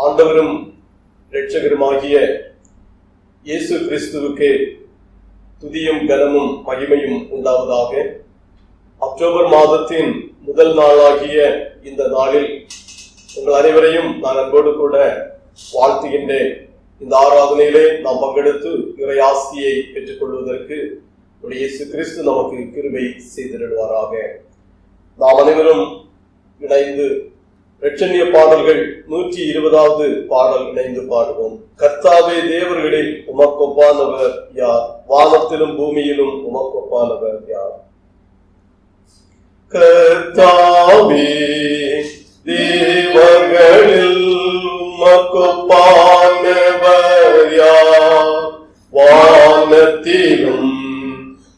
ஆண்டவரும் இரட்சகருமாகிய இயேசு கிறிஸ்துவுக்கு துதியும் கனமும் மகிமையும் உண்டாவதாக. அக்டோபர் மாதத்தின் முதல் நாளாகிய இந்த நாளில் உங்கள் அனைவரையும் நான் அன்போடு கூட வாழ்த்துகின்றேன். இந்த ஆராதனையிலே நாம் பங்கெடுத்து இறை ஆசியை பெற்றுக் கொள்வதற்கு இயேசு கிறிஸ்து நமக்கு கிருபை செய்திடுவாராக. நாம் அனைவரும் இணைந்து இரட்சணிய பாடல்கள் 120வது பாடல் இணைந்து பாடுவோம். கர்த்தாவே, தேவர்களில் உமக்கொப்பானவர் யார்? வானத்திலும் பூமியிலும் உமக்கொப்பானவர் யார்? கர்த்தாவே, தேவர்களில் உமக்கொப்பானவர் யார்? வானத்திலும்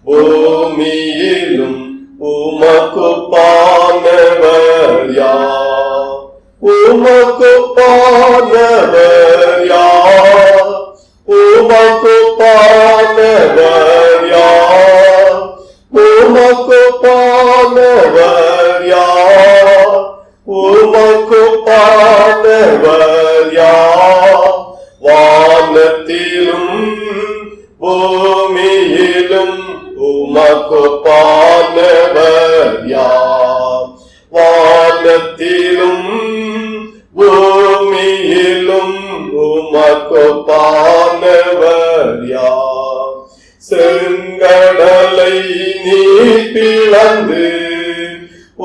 பூமியிலும் உமக்கொப்பானவர் யார்? உமக்கொப்பானவர் யார்? உமக்கொப்பானவர் யார்? உமக்கொப்பானவர் யார்? உமக்கொப்பானவர் யார்? வானத்திலும் பூமியிலும் உமக்கொப்பானவர் யார்? வானத்திலும் பூமியிலும் உமக்கொப்பானவர் யார்? செங்கடலை நீ பிளந்து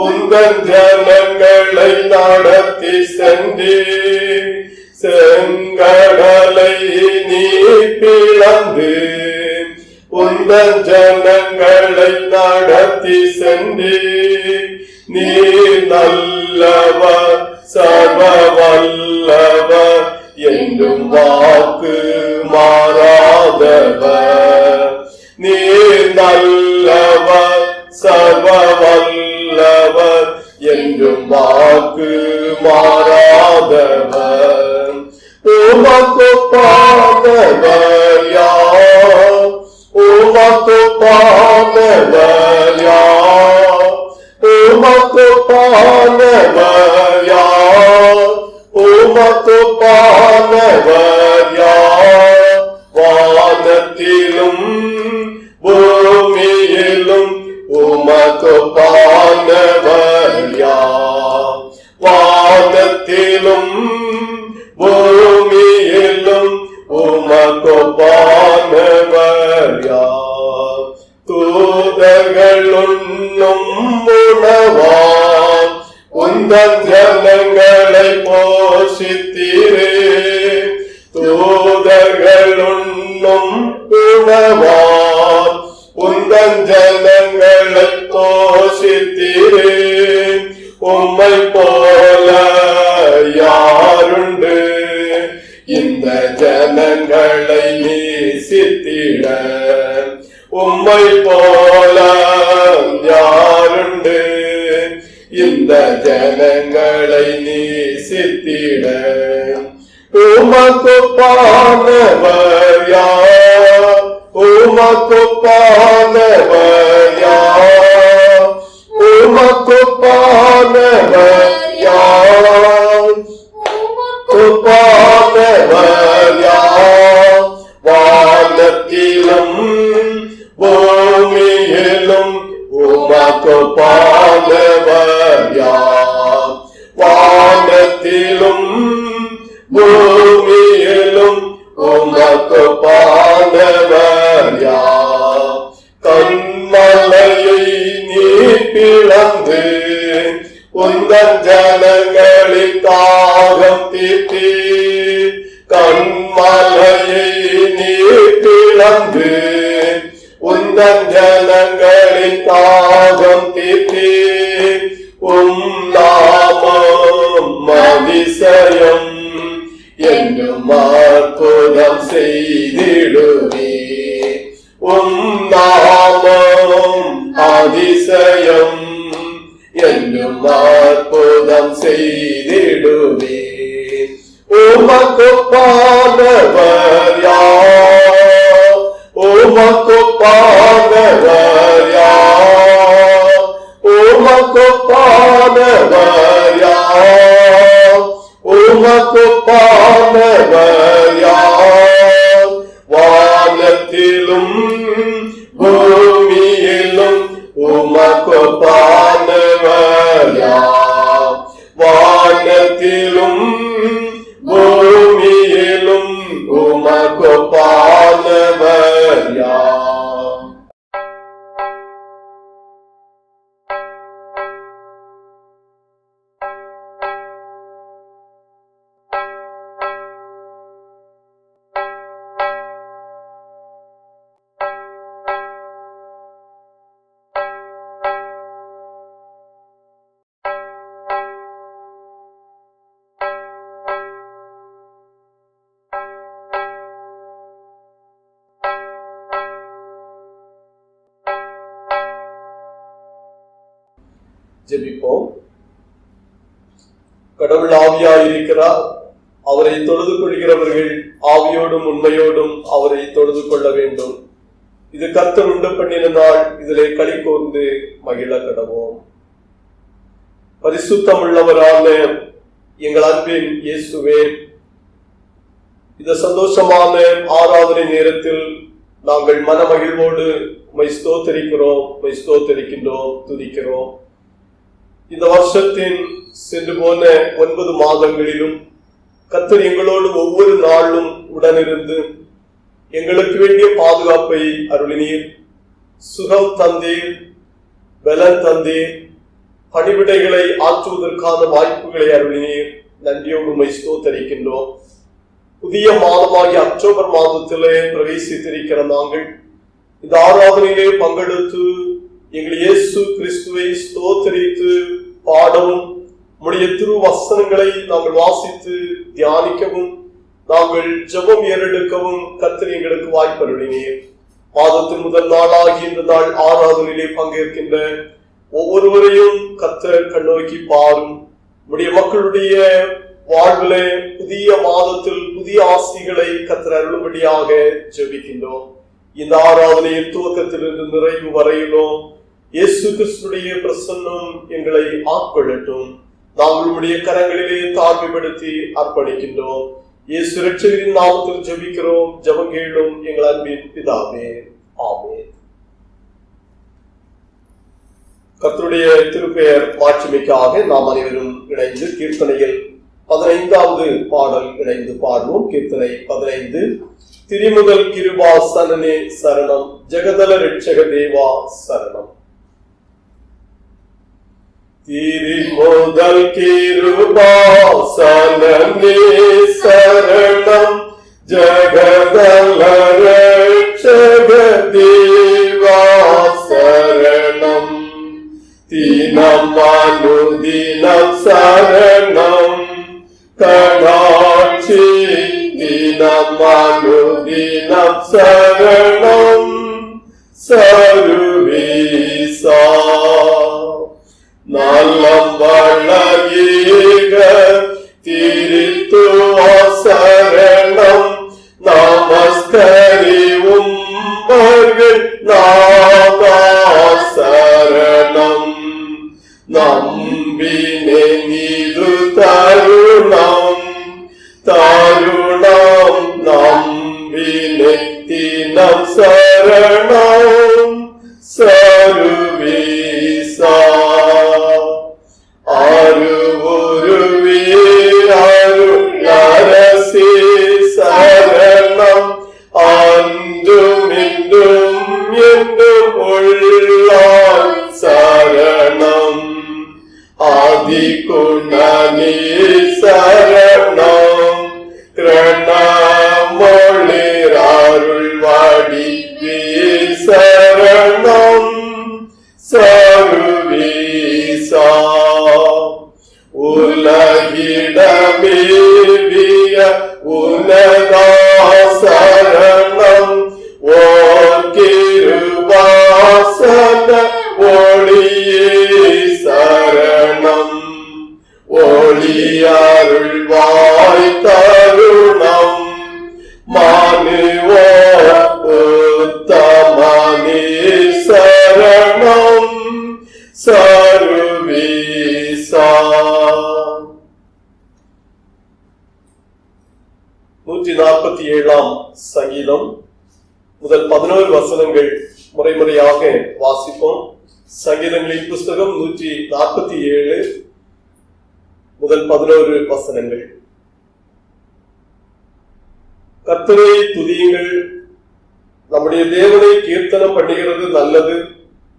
உந்தன் ஜனங்களை நடத்தி சென்றீர். செங்கடலை நீ பிளந்து உந்தன் ஜனங்களை நடத்தி சென்றீர். நீ நல்லவர், சர்வ வல்லவர், என்றும் வாக்கு மாறாதவர். நீ நல்லவர், சர்வ வல்லவர், என்றும் வாக்கு மாறாதவர். உமக்கொப்பானவர் யார்? உமக்கொப்பானவர் யார்? உமக்கொப்பானவர் யார்? உமக்கொப்பானவர் யார்? வானத்திலும் பூமியிலும் உமக்கொப்பானவர் யார்? வானத்திலும் பூமியிலும் உமக்கொப்பானவர் யார்? தூதர்கள் உண்ணும் உணவால் உந்தன் ஜனங்களை போஷித்தீரே. தூதர்கள் உண்ணும் உணவால் உந்தன் ஜனங்களை போஷித்தீரே. உம்மை போல யாருண்டு இந்த ஜனங்களை நேசித்திட? உம்மை போல யாருண்டு இந்த ஜனங்களை நேசித்திட? உமக்கொப்பானவர் யார்? உமக்கொப்பானவர் யார்? உமக்கொப்பானவர் யார்? உமக்கொப்பானவர் யார்? வானத்திலும் பூமியிலும் உமக்கொப்பானவர் யார்? வானத்திலும் பூமியிலும் உமக்கொப்பானவர் யார்? கன்மலையை நீ பிளந்து உந்தன் ஜனங்களின் தாகம் தீர்த்தீர். கன்மலையை நீ பிளந்து உந்தன் ஜனங்களின் தாகம் தீர்த்தீர். நாமம் அதிசயம் என்றும் அற்புதம் செய்திடுவீர். நாமம் அதிசயம் என்றும் அற்புதம் செய்திடுவீர். உமக்கொப்பானவர் யார்? உமக்கொப்பானவர் யார்? உமக்கொப்பானவர் யார்? உமக்கொப்பானவர் ஒப்பானவர் யார்? வானத்திலும் பூமியிலும் உமக்கொப்பானவர் யார்? வானத்திலும் பூமியிலும் உமக்கொப்பானவர் யார்? ஜெபிப்போம். கடவுள் ஆவியாயிருக்கிறார். அவரை தொழுது கொள்கிறவர்கள் ஆவியோடும் உண்மையோடும் அவரை தொழுது கொள்ள வேண்டும். இது கர்த்தர் உண்டு பண்ணின நாள், இதிலே களி கூர்ந்து மகிழ கடவோம். பரிசுத்தமுள்ளவரான எங்கள் அன்பின் இயேசுவே, இந்த சந்தோஷமான ஆராதனை நேரத்தில் நாங்கள் மன மகிழ்வோடு உம்மை ஸ்தோத்தரிக்கிறோம், துதிக்கிறோம். இந்த வருஷத்தின் சென்று போன 9 மாதங்களிலும் கர்த்தர் எங்களோடு ஒவ்வொரு நாளும் உடனிருந்து எங்களுக்கு வேண்டிய பாதுகாப்பை அருளினீர். சுகம் தந்தீர், பலன் தந்தீர், பணிவிடைகளை ஆற்றுவதற்கான வாய்ப்புகளை அருளினீர். நன்றியோடு உம்மை ஸ்தோத்தரிக்கின்றோம். புதிய மாதமாகிய அக்டோபர் மாதத்திலே பிரவேசித்திருக்கிற நாங்கள் இந்த ஆராதனையிலே பங்கெடுத்து எங்கள் இயேசு கிறிஸ்துவை ஸ்தோத்தரித்து பாடவும், உம்முடைய திரு வசனங்களை நாங்கள் வாசித்து தியானிக்கவும், நாங்கள் ஜெபம் ஏறெடுக்கவும் கர்த்தர் எங்களுக்கு வாய்ப்பருளினீர். மாதத்தின் முதல் நாளாகி இந்த நாள் ஆராதனையிலே பங்கேற்கின்ற ஒவ்வொருவரையும் கர்த்தர் கண்ணோக்கி பாரும். உம்முடைய மக்களுடைய வாழ்விலே புதிய மாதத்தில் புதிய ஆசிகளை கர்த்தர் அருளும்படியாக ஜெபிக்கின்றோம். இந்த ஆராதனையின் துவக்கத்திலிருந்து நிறைவு வரையிலும் இயேசு கிறிஸ்துடைய பிரசன்னம் எங்களை ஆட்கொள்ளட்டும். நாங்கள் உம்முடைய கரங்களிலே தாழ்மைப்படுத்தி அர்ப்பணிக்கின்றோம். இயேசு இரட்சகரின் நாமத்தில் ஜெபிக்கிறோம். ஜெபம் கேளும் எங்கள் அன்பின் பிதாவே, ஆமென். கர்த்தருடைய திருப்பெயர் மாட்சிமைக்காக நாம் அனைவரும் இணைந்து கீர்த்தனையில் 15வது பாடல் இணைந்து பாடுவோம். கீர்த்தனை 15. திரிமுதல் கிருபாசனனே சரணம், ஜெகதல ரட்சக தேவா சரணம். திரிமுதல் கிருபாசனனே சரணம், ஜெகதல ரட்சக தேவா சரணம். தினம் அனுதினம் சரணம், கடாட்சி தினம் அனுதினம் சரணம், சர்வீசா. நலம் வளர்க திரித்துவ சரணம், நமஸ்கரி உம்பர்கள் நாதா சரணம். நம்பினே நீது தருணம், தருணம் நம்பினே தினம் சரணம், சர்வீசா. அருவுருவீரருளரசி சரணம், அன்றும் இன்றும் என்றும் உள்ளாய் சரணம். ஆதிகுணனே சரணம், கிரணமொழிர் அருள்வாடி சரணம், சர்வீசா. உலகிடமேவிய உனதா சரணம், ஓ கிருபாசன ஒளியே சரணம். ஒளியருள்வாய் தருணம், மானுவோ உத்தமனே சரணம், சர்வீசா. 147 சங்கீதம் முதல் 11 வசனங்கள் முறைமுறையாக வாசிப்போம். சங்கீதங்களின் புஸ்தகம் 147 முதல் 11 வசனங்கள். கர்த்தரை துதியுங்கள், நம்முடைய தேவனை கீர்த்தனம் பண்ணுகிறது நல்லது,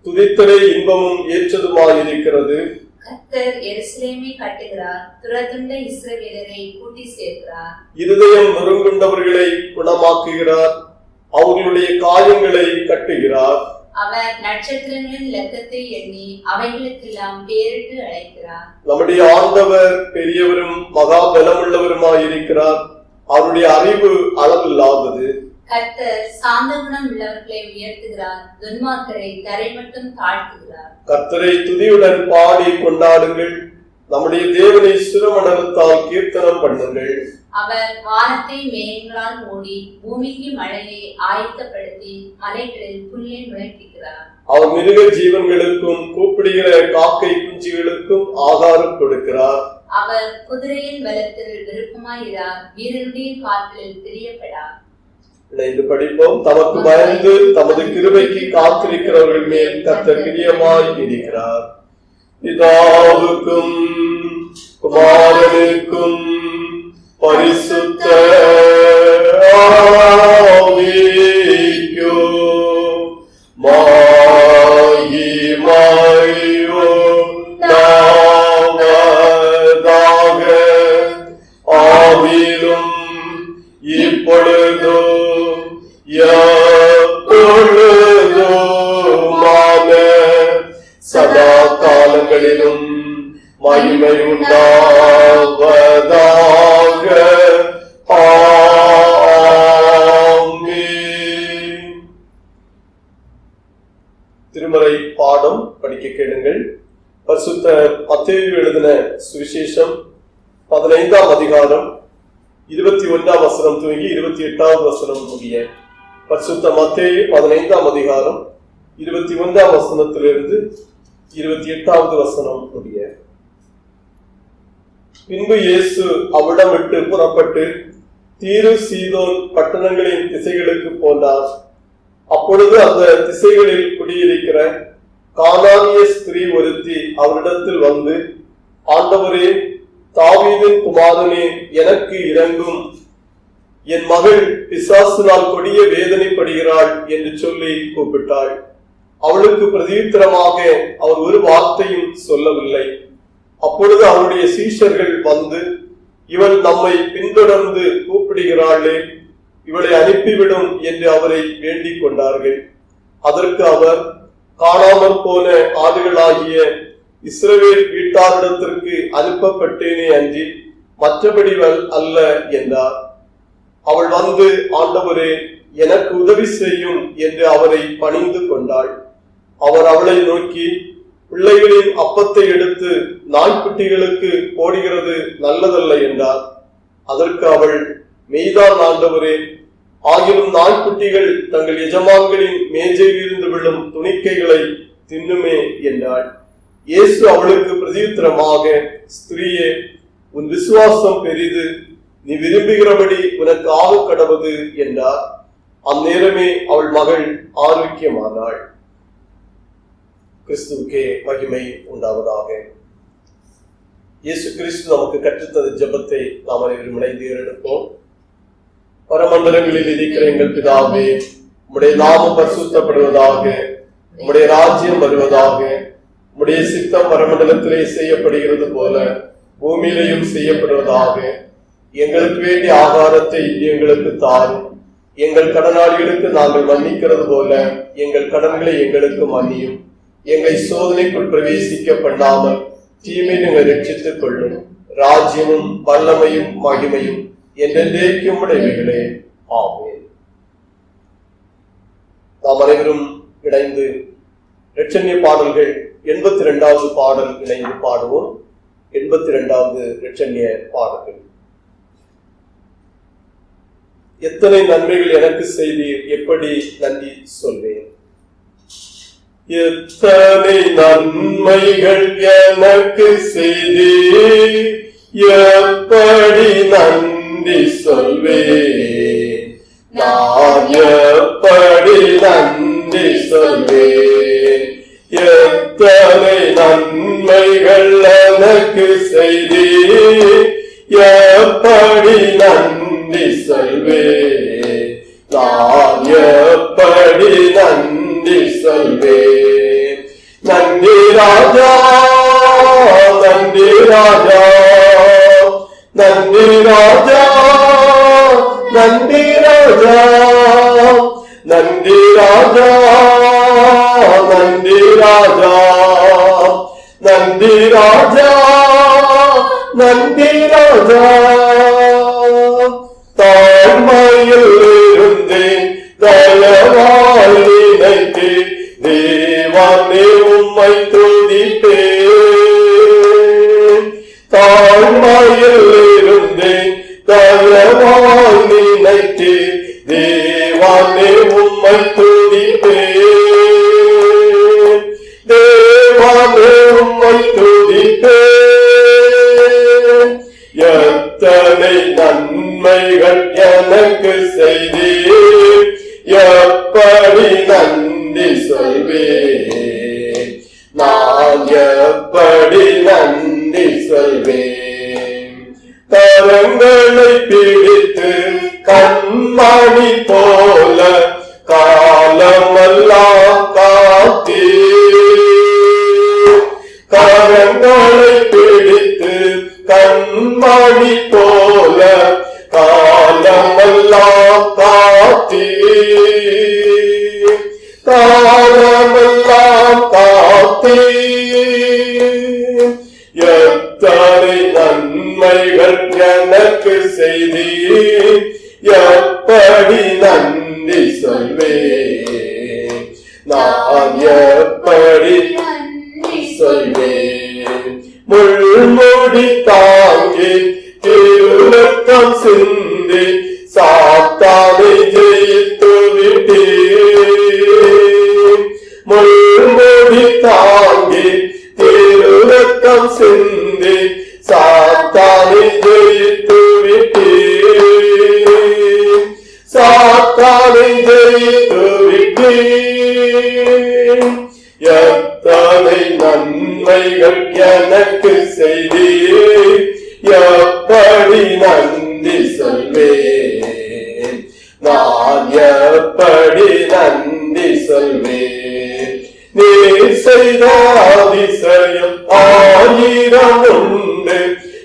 துதித்தலே இன்பமும் ஏற்றதுமாயிருக்கிறது. கர்த்தர் எருசலேமை கட்டுகிறார், துரதுண்ட இஸ்ரவேலரை கூட்டி சேர்க்கிறார். இருதயம் நொறுங்குண்டவர்களை குணமாக்குகிறார், அவர்களுடைய காயங்களை கட்டுகிறார். அவர் நட்சத்திரங்களின் இலக்கத்தை எண்ணி அவைகளுக்கெல்லாம் பேரிட்டு அழைக்கிறார். நம்முடைய ஆண்டவர் பெரியவரும் மகா பலமுள்ளவருமாயிருக்கிறார், அவருடைய அறிவு அளவில்லாதது. கர்த்தர் சாந்த குணம் உள்ளவர்களை உயர்த்துகிறார், துன்மார்க்கரை தரை மட்டும் தாழ்த்துகிறார். கர்த்தரை துதியுடன் பாடி கொண்டாடுங்கள், நம்முடைய தேவனை சுரமண்டலத்தால் கீர்த்தனம் பண்ணுங்கள். அவர் வானத்தை மேகங்களால் மூடி பூமிக்கு மழையை ஆயத்தப்படுத்தி மலைகளில் புல்லை முளைக்கிறார். அவர் மிருக ஜீவன்களுக்கும் கூப்பிடுகிற காக்கை குஞ்சுகளுக்கும் ஆகாரம் கொடுக்கிறார். அவர் குதிரையின் பலத்தில் விருப்பமாயிரார், வீரருடைய காற்றில் பிரியப்படார். இணைந்து படிப்போம். தமக்கு பயந்து தமது கிருபைக்கு காத்திருக்கிறவர்கள் மேல் கர்த்தர் பிரியமாய் இருக்கிறார். பிதாவுக்கும் குமாரனுக்கும் பரிசுத்த ஆவிக்கும் மகிமையோ நாவதாக ஆவிலும் இப்பொழுதும் எப்பொழுதுமான சதா காலங்களிலும் மகிமை உண்டாவதாக. ஆமென். திருமறை பாடம் படிக்க கேளுங்கள். பரிசுத்த மத்தேயு எழுதின சுவிசேஷம் 15ஆம் அதிகாரம் 21ஆம் வசனம் துவங்கி 28ஆம் வசனம் முடிய. பரிசுத்த மத்தேயு 15ஆம் அதிகாரம் 21ஆம் வசனத்திலிருந்து 28வது வசனம் முடிய. பின்பு இயேசு அவ்விடம் விட்டு புறப்பட்டு தீரு சீதோன் பட்டணங்களின் திசைகளுக்கு போனார். அப்பொழுது அந்த திசைகளில் குடியிருக்கிற கானானிய ஸ்திரீ ஒருத்தி அவரிடத்தில் வந்து, ஆண்டவரே, தாவீதின் குமாரனே, எனக்கு இரங்கும், என் மகள் பிசாசினால் கொடிய வேதனைப்படுகிறாள் என்று சொல்லி கூப்பிட்டாள். அவளுக்கு பிரதியுத்தரமாக அவர் ஒரு வார்த்தையும் சொல்லவில்லை. அப்பொழுது அவருடைய சீஷர்கள் வந்து, இவள் நம்மை பின்தொடர்ந்து கூப்பிடுகிறாளே, இவளை அனுப்பிவிடும் என்று அவரை வேண்டிக் கொண்டார்கள். அதற்கு அவர், காணாமற் போன ஆடுகளாகிய இஸ்ரவேல் வீட்டாரிடத்திற்கு அனுப்பப்பட்டேனே அன்றி மற்றபடி அல்ல என்றார். அவள் வந்து, ஆண்டவரே, எனக்கு உதவி செய்யும் என்று அவரை பணிந்து கொண்டாள். அவர் அவளை நோக்கி, பிள்ளைகளின் அப்பத்தை எடுத்து நாய்க்குட்டிகளுக்கு போடுகிறது நல்லதல்ல என்றார். அதற்கு அவள், மெய்தான் ஆண்டவரே, ஆகிலும் நாய்க்குட்டிகள் தங்கள் எஜமான்களின் மேஜையில் இருந்து விழும் துணிக்கைகளை தின்னுமே என்றாள். இயேசு அவளுக்கு பிரதியுத்தரமாக, ஸ்திரீயே, உன் விசுவாசம் பெரிது, நீ விரும்புகிறபடி உனக்கு ஆக கடவது என்றார். அந்நேரமே அவள் மகள் ஆரோக்கியமானாள். கிறிஸ்துவுக்கே மகிமை உண்டாவதாக. இயேசு கிறிஸ்து நமக்கு கற்றுத்தந்த ஜெபத்தை நாம் அனைவரும் இணைந்து எடுப்போம். பரமண்டலங்களில் இருக்கிற எங்கள் பிதாவே, உம்முடைய நாமம் பரிசுத்தப்படுவதாக, உம்முடைய ராஜ்யம் வருவதாக, உம்முடைய சித்தம் பரமண்டலத்திலே செய்யப்படுகிறது போல பூமியிலையும் செய்யப்படுவதாக. எங்களுக்கு வேண்டிய ஆகாரத்தை எங்களுக்கு தாரும். எங்கள் கடனாளிகளுக்கு நாங்கள் மன்னிக்கிறது போல எங்கள் கடன்களை எங்களுக்கு மன்னியும். எங்களை சோதனைக்குள் பிரவேசிக்க பண்ணாமல் தீமை நீங்கள் ரட்சித்துக் கொள்ளும். ராஜ்யமும் வல்லமையும் மகிமையும் என்றென்றைக்கும் உடையவைகளே. ஆமென். நாம் அனைவரும் இணைந்து இரட்சண்ய பாடல்கள் 82வது பாடல் இணைந்து பாடுவோம். 82வது இரட்சண்ய பாடல்கள். எத்தனை நன்மைகள் எனக்கு செய்தீர், எப்படி நன்றி சொல்வேன். எத்தனை நன்மைகள் எனக்கு செய்தீர், எப்படி நன்றி நன்றி சொல்வேன், நான் எப்படி நன்றி சொல்வேன். எத்தனை நன்மைகள் எனக்கு செய்தீர், எப்படி நன்றி சொல்வேன், நான் எப்படி நன்றி சொல்வேன். நன்றி ராஜா, நன்றி ராஜா, நன்றி ராஜா, நன்றி ராஜா, நன்றி ராஜா, நன்றி ராஜா, நன்றி ராஜா, நன்றி ராஜா. தாழ்மையில் இருந்தேன் தயவாய் நினைத்து தேவனே உம்மை துதிப்பேன். தாழ்மையில் இருந்தேன் தயவாய் நினைத்து தேவனே உம்மை துதிப்பேன். தேவனே உம்மை துதிப்பேன். எத்தனை நன்மைகள் எனக்கு செய்தீர், எப்படி நன்றி சொல்வேன், நான் எப்படி நன்றி சொல்வேன். கரங்களை பிடித்து கண்மணி போல காலமெல்லாம் காத்தீர். கரங்களை பிடித்து கண்மணி போல காலமெல்லாம் காத்தீர். காலமெல்லாம் காத்தீர். எத்தனை நன்மைகள் எனக்கு செய்தீர், எப்படி நன்றி சொல்வேன், நான் எப்படி நன்றி சொல்வேன். முள்முடி தாங்கி திருரத்தம் சிந்தி சாத்தானை ஜெயித்து விட்டீர். முள்முடி தாங்கி திருரத்தம் சிந்தி சாத்தானை ஜெயித்து விட்டீர். சாத்தானை ஜெயித்து விட்டீர். எத்தனை நன்மைகள் எனக்கு செய்தீர், எப்படி நன்றி சொல்வேன், நான் எப்படி நன்றி சொல்வேன். நீர் செய்த அதிசயம் ஆயிரம் உண்டு,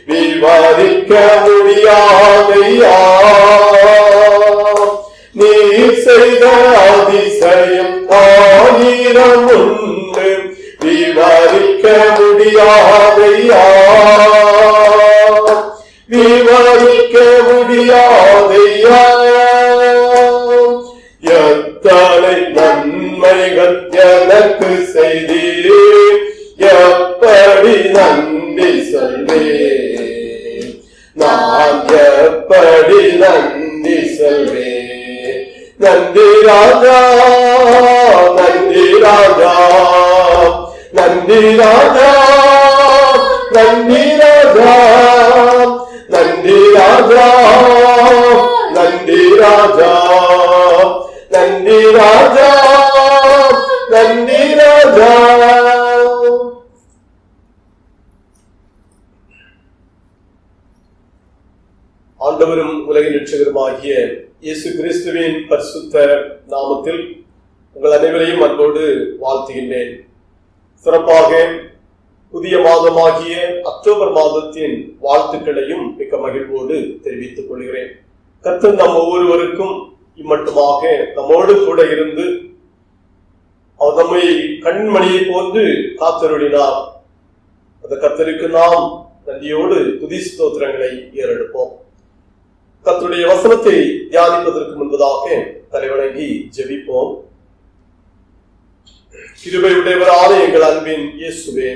விவரிக்க முடியாதையா. நீர் செய்த அதிசயம் ஆயிரம் உண்டு, விவரிக்க முடியாதையா. விவரிக்க முடியாதையா. எத்தனை நன்மைகள் எனக்கு செய்தீர், எப்படி நன்றி சொல்வேன், நான் எப்படி நன்றி சொல்வேன். நன்றி ராஜா, நன்றி ராஜா, நன்றி ராஜா, நன்றி ராஜா, நன்றி ராஜா, நன்றி ராஜா, நன்றி ராஜா, நன்றி ராஜா. ஆண்டவரும் உலகின் இரட்சகருமாகிய இயேசு கிறிஸ்துவின் பரிசுத்த நாமத்தில் உங்கள் அனைவரையும் அன்போடு வாழ்த்துகின்றேன். சிறப்பாக புதிய மாதமாகிய அக்டோபர் மாதத்தின் வாழ்த்துக்களையும் மிக்க மகிழ்வோடு தெரிவித்துக் கொள்கிறேன். கர்த்தர் நம் ஒவ்வொருவருக்கும் இம்மட்டுமாக நம்மோடு கூட இருந்து அவர் நம்மை கண்மணியை போன்று காத்தருளினார். அந்த கர்த்தருக்கு நாம் நன்றியோடு துதி ஸ்தோத்திரங்களை ஏறெடுப்போம். கர்த்தருடைய வசனத்தை தியானிப்பதற்கு முன்பதாக தலைவணங்கி ஜெபிப்போம். கிருபை உடையவரான எங்கள் அன்பின் இயேசுவே,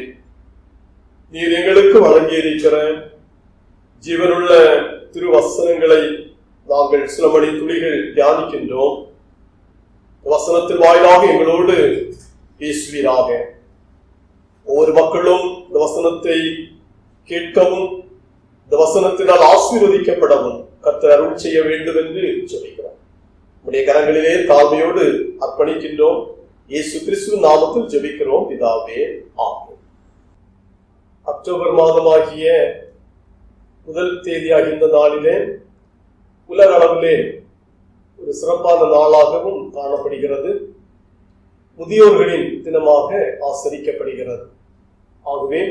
நீர் எங்களுக்கு வழங்கியிருக்கிற ஜீவனுள்ள திருவசனங்களை நாங்கள் சில மணி துளிகள் தியானிக்கின்றோம். வசனத்தின் வாயிலாக எங்களோடு பேசுவீராக. ஒவ்வொரு மக்களும் இந்த வசனத்தை கேட்கவும் இந்த வசனத்தினால் ஆசீர்வதிக்கப்படவும் கர்த்தர் அருள் செய்ய வேண்டும் என்று சொல்லிக்கிறார். நம்முடைய கரங்களிலே தாழ்மையோடு அர்ப்பணிக்கின்றோம். இயேசு கிறிஸ்துவின் நாமத்தில் ஜெபிக்கிறோம் பிதாவே, ஆமென். அக்டோபர் மாதமாகிய முதல் தேதியாகிய இந்த நாளிலே உலக அளவிலே ஒரு சிறப்பான நாளாகவும் காணப்படுகிறது. முதியோர்களின் தினமாக ஆசரிக்கப்படுகிறது. ஆகவே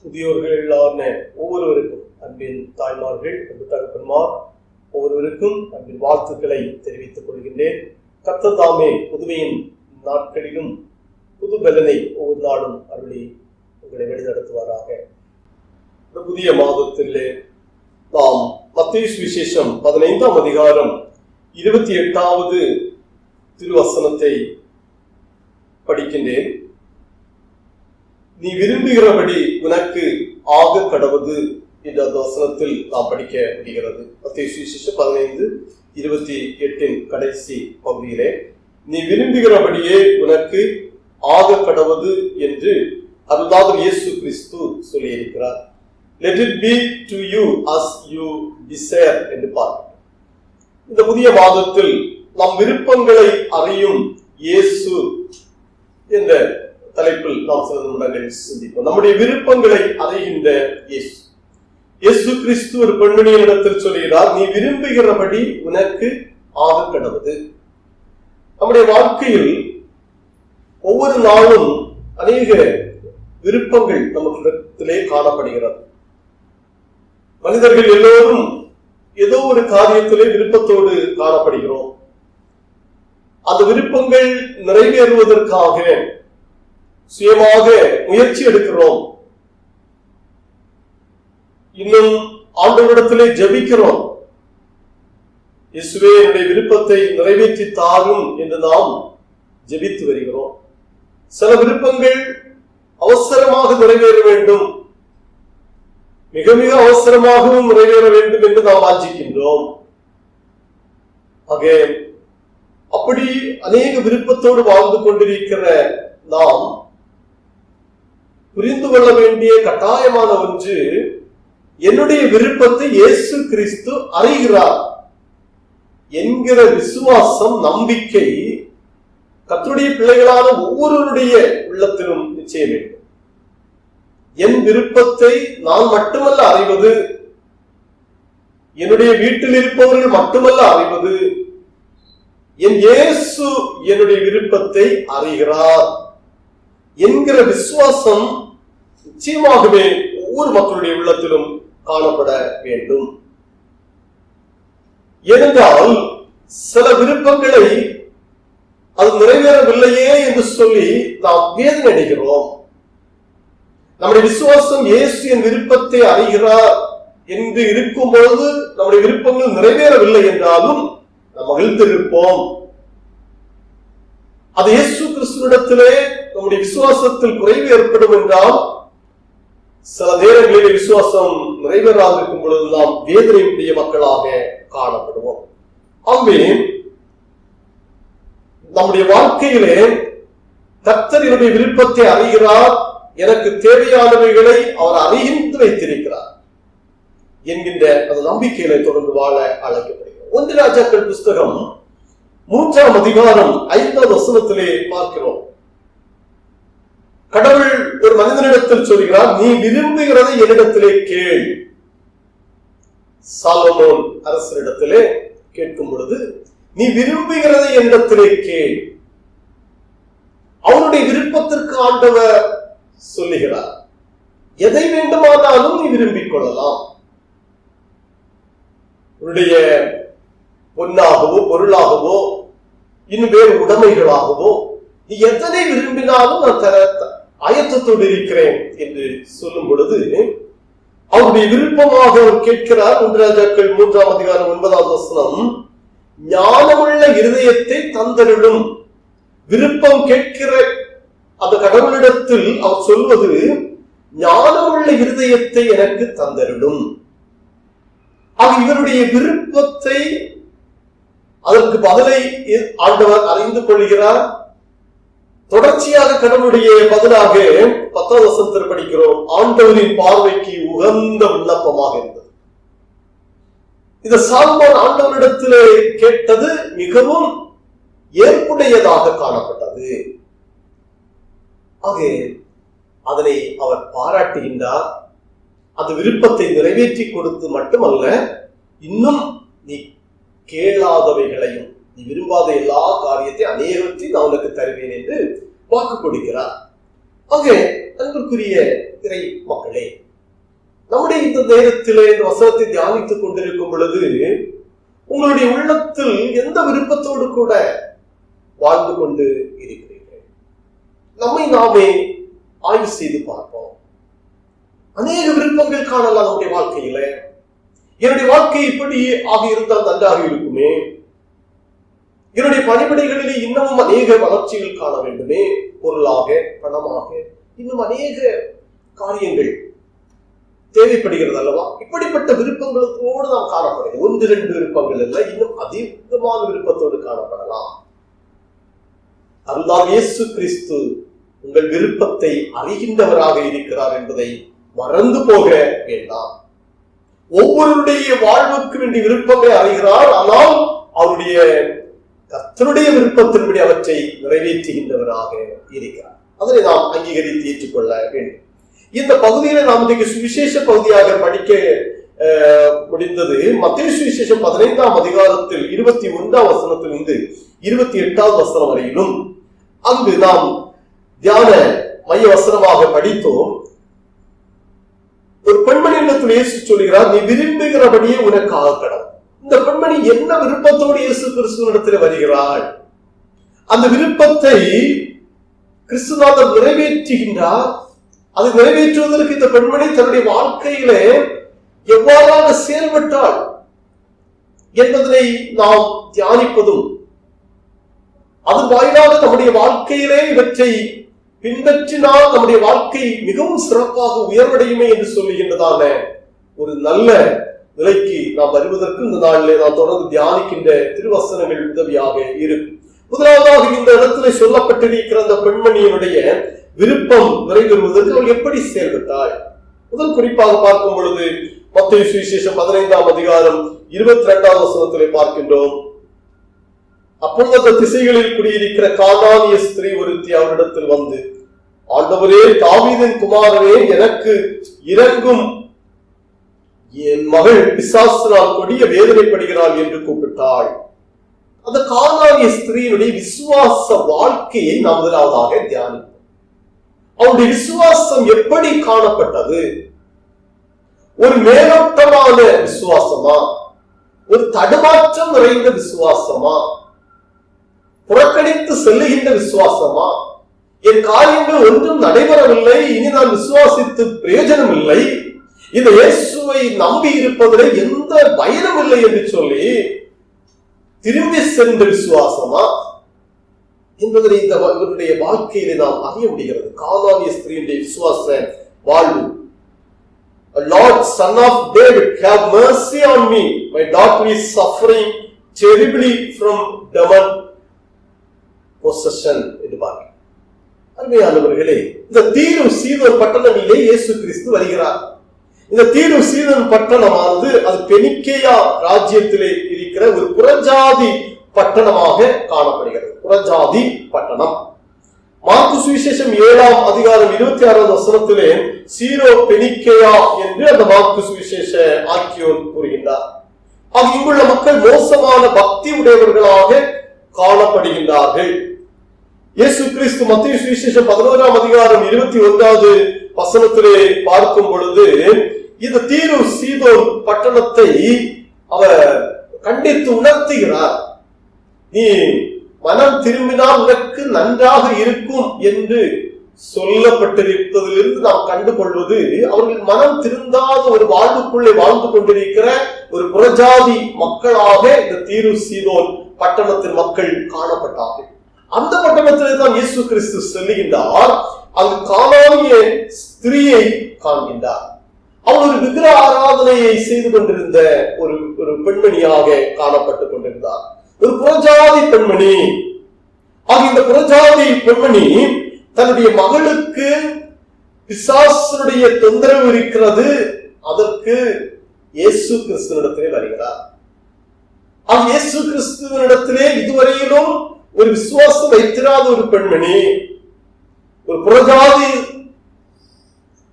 முதியோர்களான ஒவ்வொருவருக்கும், அன்பின் தாய்மார்கள், அன்பு தகப்பன்மார் ஒவ்வொருவருக்கும் அன்பின் வாழ்த்துக்களை தெரிவித்துக் கொள்கின்றேன். கர்த்தர் தாமே புதுமையின் நாட்களிலும் புது பலனை ஒவ்வொரு நாளும் அருளி உங்களை வழிநடத்துவாராக. இந்த புதிய மாதத்திலே நாம் மத்தேயு சுவிசேஷம் 15ஆம் அதிகாரம் 28வது திருவசனத்தை படிக்கின்றேன். நீ விரும்புகிறபடி உனக்கு ஆக கடவுது என்ற அந்த வசனத்தில் நாம் படிக்க முடிகிறது. மத்தேயு சுவிசேஷம் 15:28 கடைசி பகுதியிலே நீ விரும்புகிறபடியே உனக்கு ஆக கடவுது என்று அருளாளர் இயேசு கிறிஸ்து சொல்லியிருக்கிறார். Let it be to you as you desire என்று பார்க்கிறோம். இந்த புதிய மாதத்தில் நம் விருப்பங்களை அறியும் இயேசு என்ற தலைப்பில் நாம் சில நிமிடங்கள் சிந்திப்போம். நம்முடைய விருப்பங்களை அறிகின்ற இயேசு. இயேசு கிறிஸ்து ஒரு பெண்மணியிடத்தில் சொல்கிறார், நீ விரும்புகிறபடி உனக்கு ஆக கடவுது. நம்முடைய வாழ்க்கையில் ஒவ்வொரு நாளும் அநேக விருப்பங்கள் நமக்கிடத்திலே காணப்படுகிறது. மனிதர்கள் எல்லோரும் ஏதோ ஒரு காரியத்திலே விருப்பத்தோடு காணப்படுகிறோம். அந்த விருப்பங்கள் நிறைவேறுவதற்காக சுயமாக முயற்சி எடுக்கிறோம். இன்னும் ஆண்டவரிடத்திலே ஜெபிக்கிறோம், இயேசுவே என்னுடைய விருப்பத்தை நிறைவேற்றி தாரும் என்று நாம் ஜெபித்து வருகிறோம். சில விருப்பங்கள் அவசரமாக நிறைவேற வேண்டும், மிக மிக அவசரமாகவும் நிறைவேற வேண்டும் என்று நாம் வாஞ்சிக்கின்றோம். ஆக அப்படி அநேக விருப்பத்தோடு வாழ்ந்து கொண்டிருக்கிற நாம் புரிந்து கொள்ள வேண்டிய கட்டாயமான ஒன்று, என்னுடைய விருப்பத்தை இயேசு கிறிஸ்து அறிகிறார் என்கிற விசுவாசம், நம்பிக்கை கர்த்தருடைய பிள்ளைகளான ஒவ்வொருவருடைய உள்ளத்திலும் நிச்சயம் வேண்டும். என் விருப்பத்தை நான் மட்டுமல்ல அறிவது, என்னுடைய வீட்டில் இருப்பவர்கள் மட்டுமல்ல அறிவது, என் இயேசு என்னுடைய விருப்பத்தை அறிகிறார் என்கிற விசுவாசம் நிச்சயமாகவே ஒவ்வொரு மக்களுடைய உள்ளத்திலும் காணப்பட வேண்டும். ஏனென்றால் சில விருப்பங்களை அது நிறைவேறவில்லையே என்று சொல்லி நாம் வேதனை அடைகிறோம். நம்முடைய விசுவாசம் இயேசு என் விருப்பத்தை அறிகிறார் என்று இருக்கும் பொழுது நம்முடைய விருப்பங்கள் நிறைவேறவில்லை என்றாலும் நாம் மகிழ்ந்திருப்போம். அது இயேசு கிறிஸ்துவிடத்திலே நம்முடைய விசுவாசத்தில் குறைவு ஏற்படும் என்றால் சில நேரங்களிலே விசுவாசம் நிறைவேறாது இருக்கும் பொழுது நாம் வேதனையுடைய மக்களாக காணப்படுவோம். ஆகவே நம்முடைய வாழ்க்கையிலே கர்த்தர் என்னுடைய விருப்பத்தை அறிகிறார், எனக்கு தேவையானவைகளை அவர் அறிந்து வைத்திருக்கிறார் என்கின்ற அந்த நம்பிக்கையில தொடர்ந்து வாழ அழைக்கப்படுகிறது. 1 ராஜாக்கள் புஸ்தகம் 3ஆம் அதிகாரம் 5வது வசனத்திலே பார்க்கிறோம். கடவுள் ஒரு மனிதனிடத்தில் சொல்கிறார், நீ விரும்புகிறதை என்னிடத்திலே கேள். சாலமோன் அரசரிடத்திலே கேட்கும் பொழுது, நீ விரும்புகிறதை என்னிடத்திலே கேள். அவருடைய விருப்பத்திற்கு ஆண்டவர் சொல்லுகிறார், எதை வேண்டுமானாலும் நீ விரும்பிக் கொள்ளலாம். உன்னுடைய பொன்னாகவோ பொருளாகவோ இன்னும் வேறு உடைமைகளாகவோ நீ எத்தனை விரும்பினாலும் நான் தர ஆயத்தத்தோடு இருக்கிறேன் என்று சொல்லும் பொழுது அவருடைய விருப்பமாக அவர் கேட்கிறார். 1 ராஜாக்கள் 3ஆம் அதிகாரம் 9வது வசனம், ஞானமுள்ள இருதயத்தை தந்தருளும். விருப்பம் கேட்கிற அந்த கடவுளிடத்தில் அவர் சொல்வது, ஞானமுள்ள இருதயத்தை எனக்கு தந்தருளும். இவருடைய விருப்பத்தை, அதற்கு பதிலை ஆண்டவர் அறிந்து கொள்கிறார். தொடர்ச்சியாக கடவுளுடைய பதிலாக 10வது வசனத்தில் படிக்கிறோம், ஆண்டவரின் பார்வைக்கு உகந்த விண்ணப்பமாக இருந்தது. இந்த சாலமோன் ஆண்டவரிடத்திலே கேட்டது மிகவும் ஏற்புடையதாக காணப்பட்டது. ஆக அதனை அவர் பாராட்டுகின்றார். அந்த விருப்பத்தை நிறைவேற்றி கொடுத்து மட்டுமல்ல, இன்னும் நீ கேளாதவைகளையும் நீ விரும்பாத எல்லா காரியத்தை அநேகத்தை நான் உனக்கு தருவேன் என்று வாக்கு கொடுக்கிறார். ஆக அன்பிற்குரிய இறை மக்களே, நம்முடைய இந்த நேரத்திலே இந்த வசனத்தை தியானித்துக் கொண்டிருக்கும் பொழுது உங்களுடைய உள்ளத்தில் எந்த விருப்பத்தோடு கூட வாழ்ந்து கொண்டு இருக்கிறீர்கள்? நம்மை நாமே ஆய்வு செய்து பார்ப்போம். அநேக விருப்பங்கள் காணலாம் நம்முடைய வாழ்க்கையில. என்னுடைய வாழ்க்கை இப்படி ஆக இருந்தால் நன்றாக இருக்குமே, என்னுடைய பணிபடைகளிலே இன்னமும் அநேக வளர்ச்சிகள் காண வேண்டுமே, பொருளாக, பணமாக, இன்னும் அநேக காரியங்கள் தேவைப்படுகிறது அல்லவா? இப்படிப்பட்ட விருப்பங்களோடு நாம் காணப்படுகிறது. 1-2 விருப்பங்கள் அல்ல, இன்னும் அதிகமான விருப்பத்தோடு காணப்படலாம். அல்லாஹ் இயேசு கிறிஸ்து உங்கள் விருப்பத்தை அறிகின்றவராக இருக்கிறார் என்பதை மறந்து போக வேண்டாம். ஒவ்வொருடைய வாழ்வுக்கு வேண்டிய விருப்பங்களை அறிகிறார். ஆனால் அவருடைய கர்த்தருடைய விருப்பத்தின்படி அவற்றை நிறைவேற்றுகின்றவராக இருக்கிறார். அதனை நாம் அங்கீகரித்து ஏற்றுக்கொள்ள வேண்டும். இந்த பகுதியில நாம் இன்றைக்கு சுவிசேஷ பகுதியாக படிக்க முடிந்தது மத்தேயு சுவிசேஷம் 15ஆம் அதிகாரத்தில் 21ஆம் வசனத்திலிருந்து 28வது வசனம் வரையிலும். அங்கு நாம் தியான மைய வசனமாக படித்தோம். ஒரு பெண்மணியிடத்தில் இயேசு சொல்கிறார், நீ விரும்புகிறபடியே உனக்காக கடவுள். இந்த பெண்மணி என்ன விருப்பத்தோடு இயேசு கிறிஸ்துவினிடத்தில் வருகிறாள்? அந்த விருப்பத்தை கிறிஸ்துநாதர் நிறைவேற்றுகின்றார். அதை நிறைவேற்றுவதற்கு இந்த பெண்மணி தன்னுடைய வாழ்க்கையிலே எவ்வாறாக செயல்பட்டாள் என்பதனை நாம் தியானிப்பதும், அது வாயிலாக நம்முடைய வாழ்க்கையிலே இவற்றை பின்பற்றினால் நம்முடைய வாழ்க்கை மிகவும் சிறப்பாக உயர்வடையுமே என்று சொல்லுகின்றதான ஒரு நல்ல நிலைக்கு நாம் வருவதற்கு இந்த நாளிலே நாம் தொடர்ந்து தியானிக்கின்ற திருவசனங்கள் உதவியாக இருக்கும். முதலாவதாக இந்த இடத்துல சொல்லப்பட்டிருக்கிற அந்த பெண்மணியினுடைய விருப்பம் நிறைவேறுவதற்கு அவள் எப்படி செயல்பட்டாள்? முதல் குறிப்பாக பார்க்கும் பொழுது மத்தேயு சுவிசேஷம் 15ஆம் அதிகாரம் 22வது வசனத்திலே பார்க்கின்றோம். அப்பொழுது அந்த திசைகளில் குடியிருக்கிற கானானிய ஸ்திரீ ஒருத்தி அவரிடத்தில் வந்து, ஆண்டவரே, தாவீதின் குமாரனே, எனக்கு இரங்கும், என் மகள் பிசாசினால் கொடிய வேதனைப்படுகிறாள் என்று கூப்பிட்டாள். அந்த கானானிய ஸ்திரீனுடைய விசுவாச வாழ்க்கையை நாம் முதலாவதாக தியானிப்போம். அவனுடைய விசுவாசம் எப்படி காணப்பட்டது? ஒரு மேலோட்டமான விசுவாசமா? ஒரு தடுமாற்றம் நிறைந்த விசுவாசமா? புறக்கணித்து செல்லுகின்ற விசுவாசமா? என் காரியங்கள் ஒன்றும் நடைபெறவில்லை, இனி நான் விசுவாசித்து பிரயோஜனம் இல்லை, இந்த இயேசுவை நம்பி இருப்பதில் எந்த பயனும் இல்லை என்று சொல்லி திரும்பி சென்ற விசுவாசமா என்பதை இவருடைய வாழ்க்கையிலே நாம் அறிய முடிகிறது. கானானிய ஸ்திரீயுடைய விசுவாச வாழ்வு. Lord, son of David, have mercy on me. My daughter is suffering terribly from demon possession என்று பாருங்கள். அருமையானவர்களே, இந்த தீரு சீதோன் பட்டணங்களிலே இயேசு கிறிஸ்து வருகிறார். இந்த தீரு சீதோன் பட்டணமானது அது பெனிக்கேயா ராஜ்யத்திலே இருக்கிற ஒரு புறஜாதி பட்டணமாக காணப்படுகிறது. புறஜாதி பட்டணம். மார்க்கு சுவிசேஷம் 7ஆம் அதிகாரம் 26வது வசனத்திலே சீரோ பெனிக்கேயா என்று அந்த மார்க்கு சுவிசேஷ ஆக்கியோன் கூறுகின்றார். ஆக இங்குள்ள மக்கள் மோசமான பக்தி உடையவர்களாக காணப்படுகின்றார்கள். இயேசு கிறிஸ்து மத்தேயு சுவிசேஷம் 11ஆம் அதிகாரம் 21வது வசனத்திலே பார்க்கும் பொழுது இந்த தீரு சீதோன் பட்டணத்தை அவர் கண்டித்து உணர்த்துகிறார். நீ மனம் திரும்பினால் உனக்கு நன்றாக இருக்கும் என்று சொல்லப்பட்டிருப்பதிலிருந்து நாம் கண்டுகொள்வது, அவர்கள் மனம் திருந்தாத ஒரு வாழ்வுக்குள்ளே வாழ்ந்து கொண்டிருக்கிற ஒரு புறஜாதி மக்களாக இந்த தீரு சீதோன் பட்டணத்தின் மக்கள் காணப்பட்டார்கள். அந்த பட்டணத்திலே தான் இயேசு கிறிஸ்து செல்லுகின்றார். அங்கு கானானிய ஸ்திரீயை காண்கின்றார். அவள் ஒரு விக்கிர ஆராதனையை செய்து கொண்டிருந்த ஒரு பெண்மணியாக காணப்பட்டுக் கொண்டிருந்தார். ஒரு புறஜாதி பெண்மணி. ஆக இந்த புறஜாதி பெண்மணி தன்னுடைய மகளுக்கு பிசாசுடைய தொந்தரவு இருக்கிறது, அதற்கு இயேசு கிறிஸ்துவினிடத்திலே வருகிறார். இயேசு கிறிஸ்துவனிடத்திலே இதுவரையிலும் ஒரு விசுவாசம் வைத்திராத ஒரு பெண்மணி, ஒரு புறஜாதி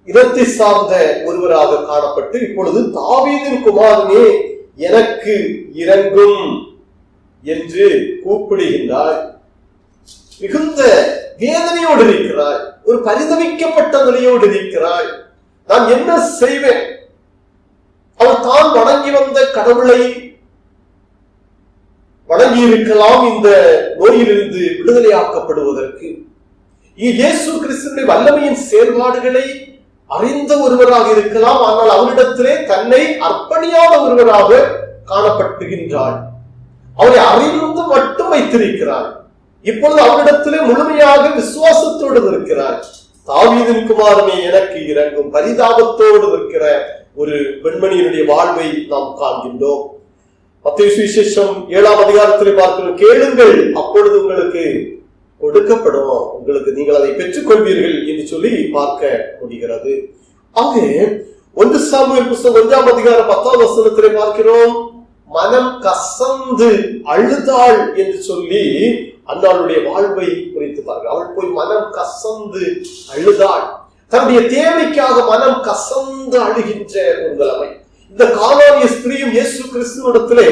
இனத்தை சார்ந்த ஒருவராக காணப்பட்டு இப்பொழுது தாவீதின் குமாரனே எனக்கு இரங்கும் என்று கூப்பிடுகின்றாள். மிகுந்த வேதனையோடு இருக்கிறாள், ஒரு பரிதவிக்கப்பட்ட நிலையோடு இருக்கிறாள். நான் என்ன செய்வேன்? அவள் தான் வணங்கி வந்த கடவுளை வணங்கி இருக்கலாம் இந்த நோயிலிருந்து விடுதலையாக்கப்படுவதற்கு. இயேசு கிறிஸ்துவின் வல்லமையின் செயல்பாடுகளை அறிந்த ஒருவராக இருக்கலாம், ஆனால் அவரிடத்திலே தன்னை அர்ப்பணியாத ஒருவராக காணப்படுகின்றாள். அவரை அறிந்து மட்டும் வைத்திருக்கிறாள். இப்பொழுது அவரிடத்திலே முழுமையாக விசுவாசத்தோடு இருக்கிறாள். தாவீதின் குமாரனே எனக்கு இரங்கும், பரிதாபத்தோடு இருக்கிற ஒரு பெண்மணியினுடைய வாழ்வை நாம் காண்கின்றோம். மத்தேயு சுவிசேஷம் 7ஆம் அதிகாரத்திலே பார்க்கிறோம், கேளுங்கள் அப்பொழுது உங்களுக்கு கொடுக்கப்படும், உங்களுக்கு நீங்கள் அதை பெற்றுக் கொள்வீர்கள் என்று சொல்லி பார்க்க முடிகிறது. ஆக 1 சாமுவேல் புத்தகம் 1ஆம் அதிகாரம் 10ஆம் வசனத்திலே பார்க்கிறோம், மனம் கசந்து அழுதாள் என்று சொல்லி அன்னாளுடைய வாழ்வை குறித்து பாருங்கள். அவள் போய் மனம் கசந்து அழுதாள். தன்னுடைய தேவைக்காக மனம் கசந்து அழுகின்ற ஒரு நிலைமை. இந்த கானானிய ஸ்திரீயும் இயேசு கிறிஸ்துவிடத்திலே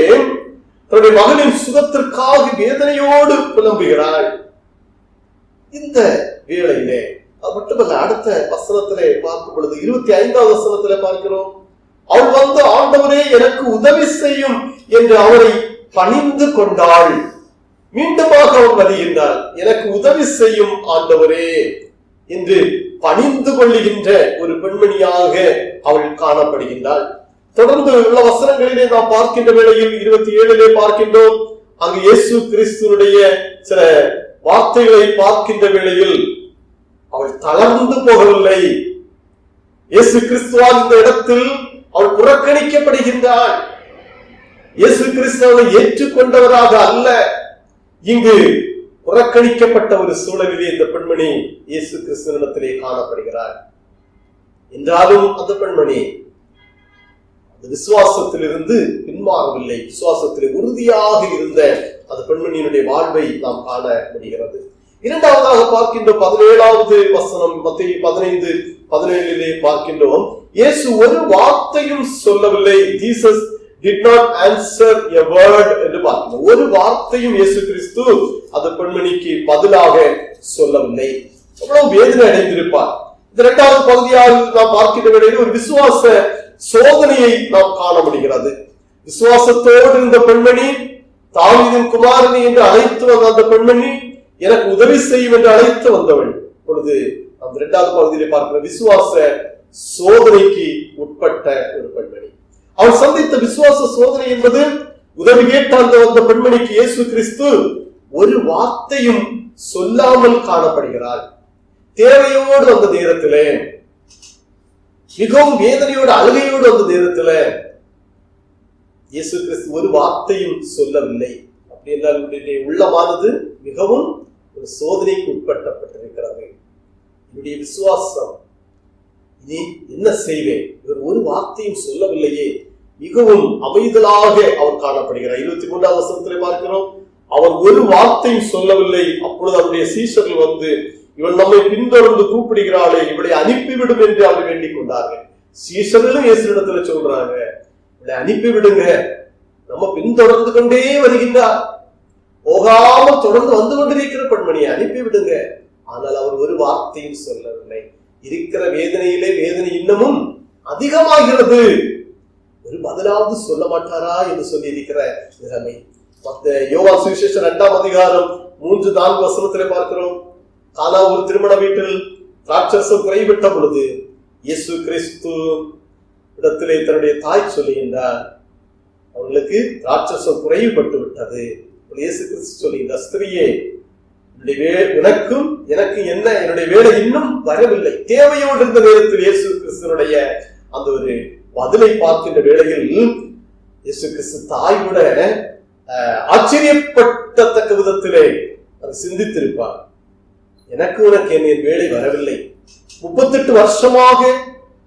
தன்னுடைய மகனின் சுகத்திற்காக வேதனையோடு புலம்புகிறாள். இந்த வேளையிலே அது மட்டுமல்ல, அடுத்த வசனத்திலே பார்க்கும் பொழுது 25ஆம் வசனத்திலே பார்க்கிறோம், அவள் வந்து ஆண்டவரே எனக்கு உதவி செய்யும் என்று அவரை பணிந்து கொண்டாள். மீண்டுமாக அவள் வருகின்றாள், எனக்கு உதவி செய்யும் ஆண்டவரே என்று பணிந்து கொள்ளுகின்ற ஒரு பெண்மணியாக அவள் காணப்படுகின்றாள். தொடர்ந்து உள்ள வசனங்களிலே நாம் பார்க்கின்ற வேளையில் 27 பார்க்கின்றோம், அங்கு இயேசு கிறிஸ்துனுடைய சில வார்த்தைகளை பார்க்கின்ற வேளையில் அவள் தளர்ந்து போகவில்லை. இயேசு கிறிஸ்துவால் இந்த இடத்தில் அவள் புறக்கணிக்கப்படுகின்றாள். இயேசு கிறிஸ்துவை ஏற்றுக்கொண்டவராக அல்ல, இங்கு புறக்கணிக்கப்பட்ட ஒரு சூழலிலே இந்த பெண்மணி இயேசு கிறிஸ்துவிடத்திலே காணப்படுகிறாள். என்றாலும் அந்த பெண்மணி அந்த விசுவாசத்திலிருந்து பின்மாறவில்லை. விசுவாசத்திலே உறுதியாக இருந்த அந்த பெண்மணியினுடைய வாழ்வை நாம் காண முடிகிறது. இரண்டாவதாக பார்க்கின்ற 17ஆவது வசனம் மத்தேயு 15:17 பார்க்கின்றோம், இயேசு ஒரு வார்த்தையும் சொல்லவில்லை. Jesus did not answer a word என்று பார்க்கிறோம். ஒரு வார்த்தையும் இயேசு கிறிஸ்து அந்த பெண்மணிக்கு பதிலாக சொல்லவில்லை. எவ்வளவு வேதனை அடைந்திருப்பார். இந்த இரண்டாவது பகுதியாக நாம் பார்க்கின்ற வேளையில் ஒரு விசுவாச சோதனையை நாம் காண முடிகிறது. விசுவாசத்தோடு இருந்த பெண்மணி, தாவீதின் குமாரனி என்று அழைத்து வந்த அந்த பெண்மணி, எனக்கு உதவி செய்யும் என்று அழைத்து வந்தவள், பொழுது அந்த இரண்டாவது பகுதியிலே பார்க்கிற விசுவாச சோதனைக்கு உட்பட்ட ஒரு பெண்மணி. அவள் சந்தித்த விசுவாச சோதனை என்பது, உதவி கேட்ட அந்த பெண்மணிக்கு இயேசு கிறிஸ்து ஒரு வார்த்தையும் சொல்லாமல் காணப்படுகிறாள். தேவையோடு அந்த நேரத்திலே, மிகவும் வேதனையோடு அழுகையோடு அந்த நேரத்தில் இயேசு கிறிஸ்து ஒரு வார்த்தையும் சொல்லவில்லை. அப்படி என்றால் உள்ளமானது மிகவும் ஒரு சோதனைக்கு உட்பட்டப்பட்டிருக்கிறது. என்னுடைய விசுவாசம் இனி என்ன செய்வேன்? இவர் ஒரு வார்த்தையும் சொல்லவில்லையே. மிகவும் அமைதலாக அவர் காணப்படுகிறார். 23ஆம் வசனத்திலே பார்க்கிறோம், அவர் ஒரு வார்த்தையும் சொல்லவில்லை. அப்பொழுது அவருடைய சீஷர்கள் வந்து, இவள் நம்மை பின்தொடர்ந்து கூப்பிடுகிறாளே, இவளை அனுப்பிவிடும் என்று அவர் வேண்டிக் கொண்டார்கள். சீஷர்களும் இயேசுவிடத்துல சொல்றாங்க, இவளை அனுப்பிவிடுங்க, நம்ம பின்தொடர்ந்து கொண்டே வருகின்றார், போகாமல் தொடர்ந்து வந்து கொண்டிருக்கிற பெண்மணியை அனுப்பிவிடுங்க. ஆனால் அவர் ஒரு வார்த்தையும் சொல்லவில்லை. இருக்கிற வேதனையிலே வேதனை இன்னமும் அதிகமாகிறது. ஒரு பதிலாவது சொல்ல மாட்டாரா என்று சொல்லி இருக்கிற நிலைமை. யோவான் சுவிசேஷம் 2ஆம் அதிகாரம் 3-4 வசனத்திலே பார்க்கிறோம், கானா ஒரு திருமண வீட்டில் திராட்சரசம் குறைவிட்ட பொழுது இயேசு கிறிஸ்து இடத்திலே தன்னுடைய தாய் சொல்லுகின்றார், அவர்களுக்கு திராட்சரசம் குறைவுபட்டு விட்டது. இயேசு கிறிஸ்து சொல்லுகின்றார், ஸ்திரியே, உனக்கும் எனக்கு என்ன, என்னுடைய வேலை இன்னும் வரவில்லை. தேவையோடு இருந்த நேரத்தில் இயேசு கிறிஸ்துனுடைய அந்த ஒரு பதிலை பார்க்கின்ற வேளையில் இயேசு கிறிஸ்து தாய் கூட ஆச்சரியப்பட்டத்தக்க விதத்திலே சிந்தித்திருப்பார். எனக்கு உனக்கு என் வேலை வரவில்லை. 38 வருஷமாக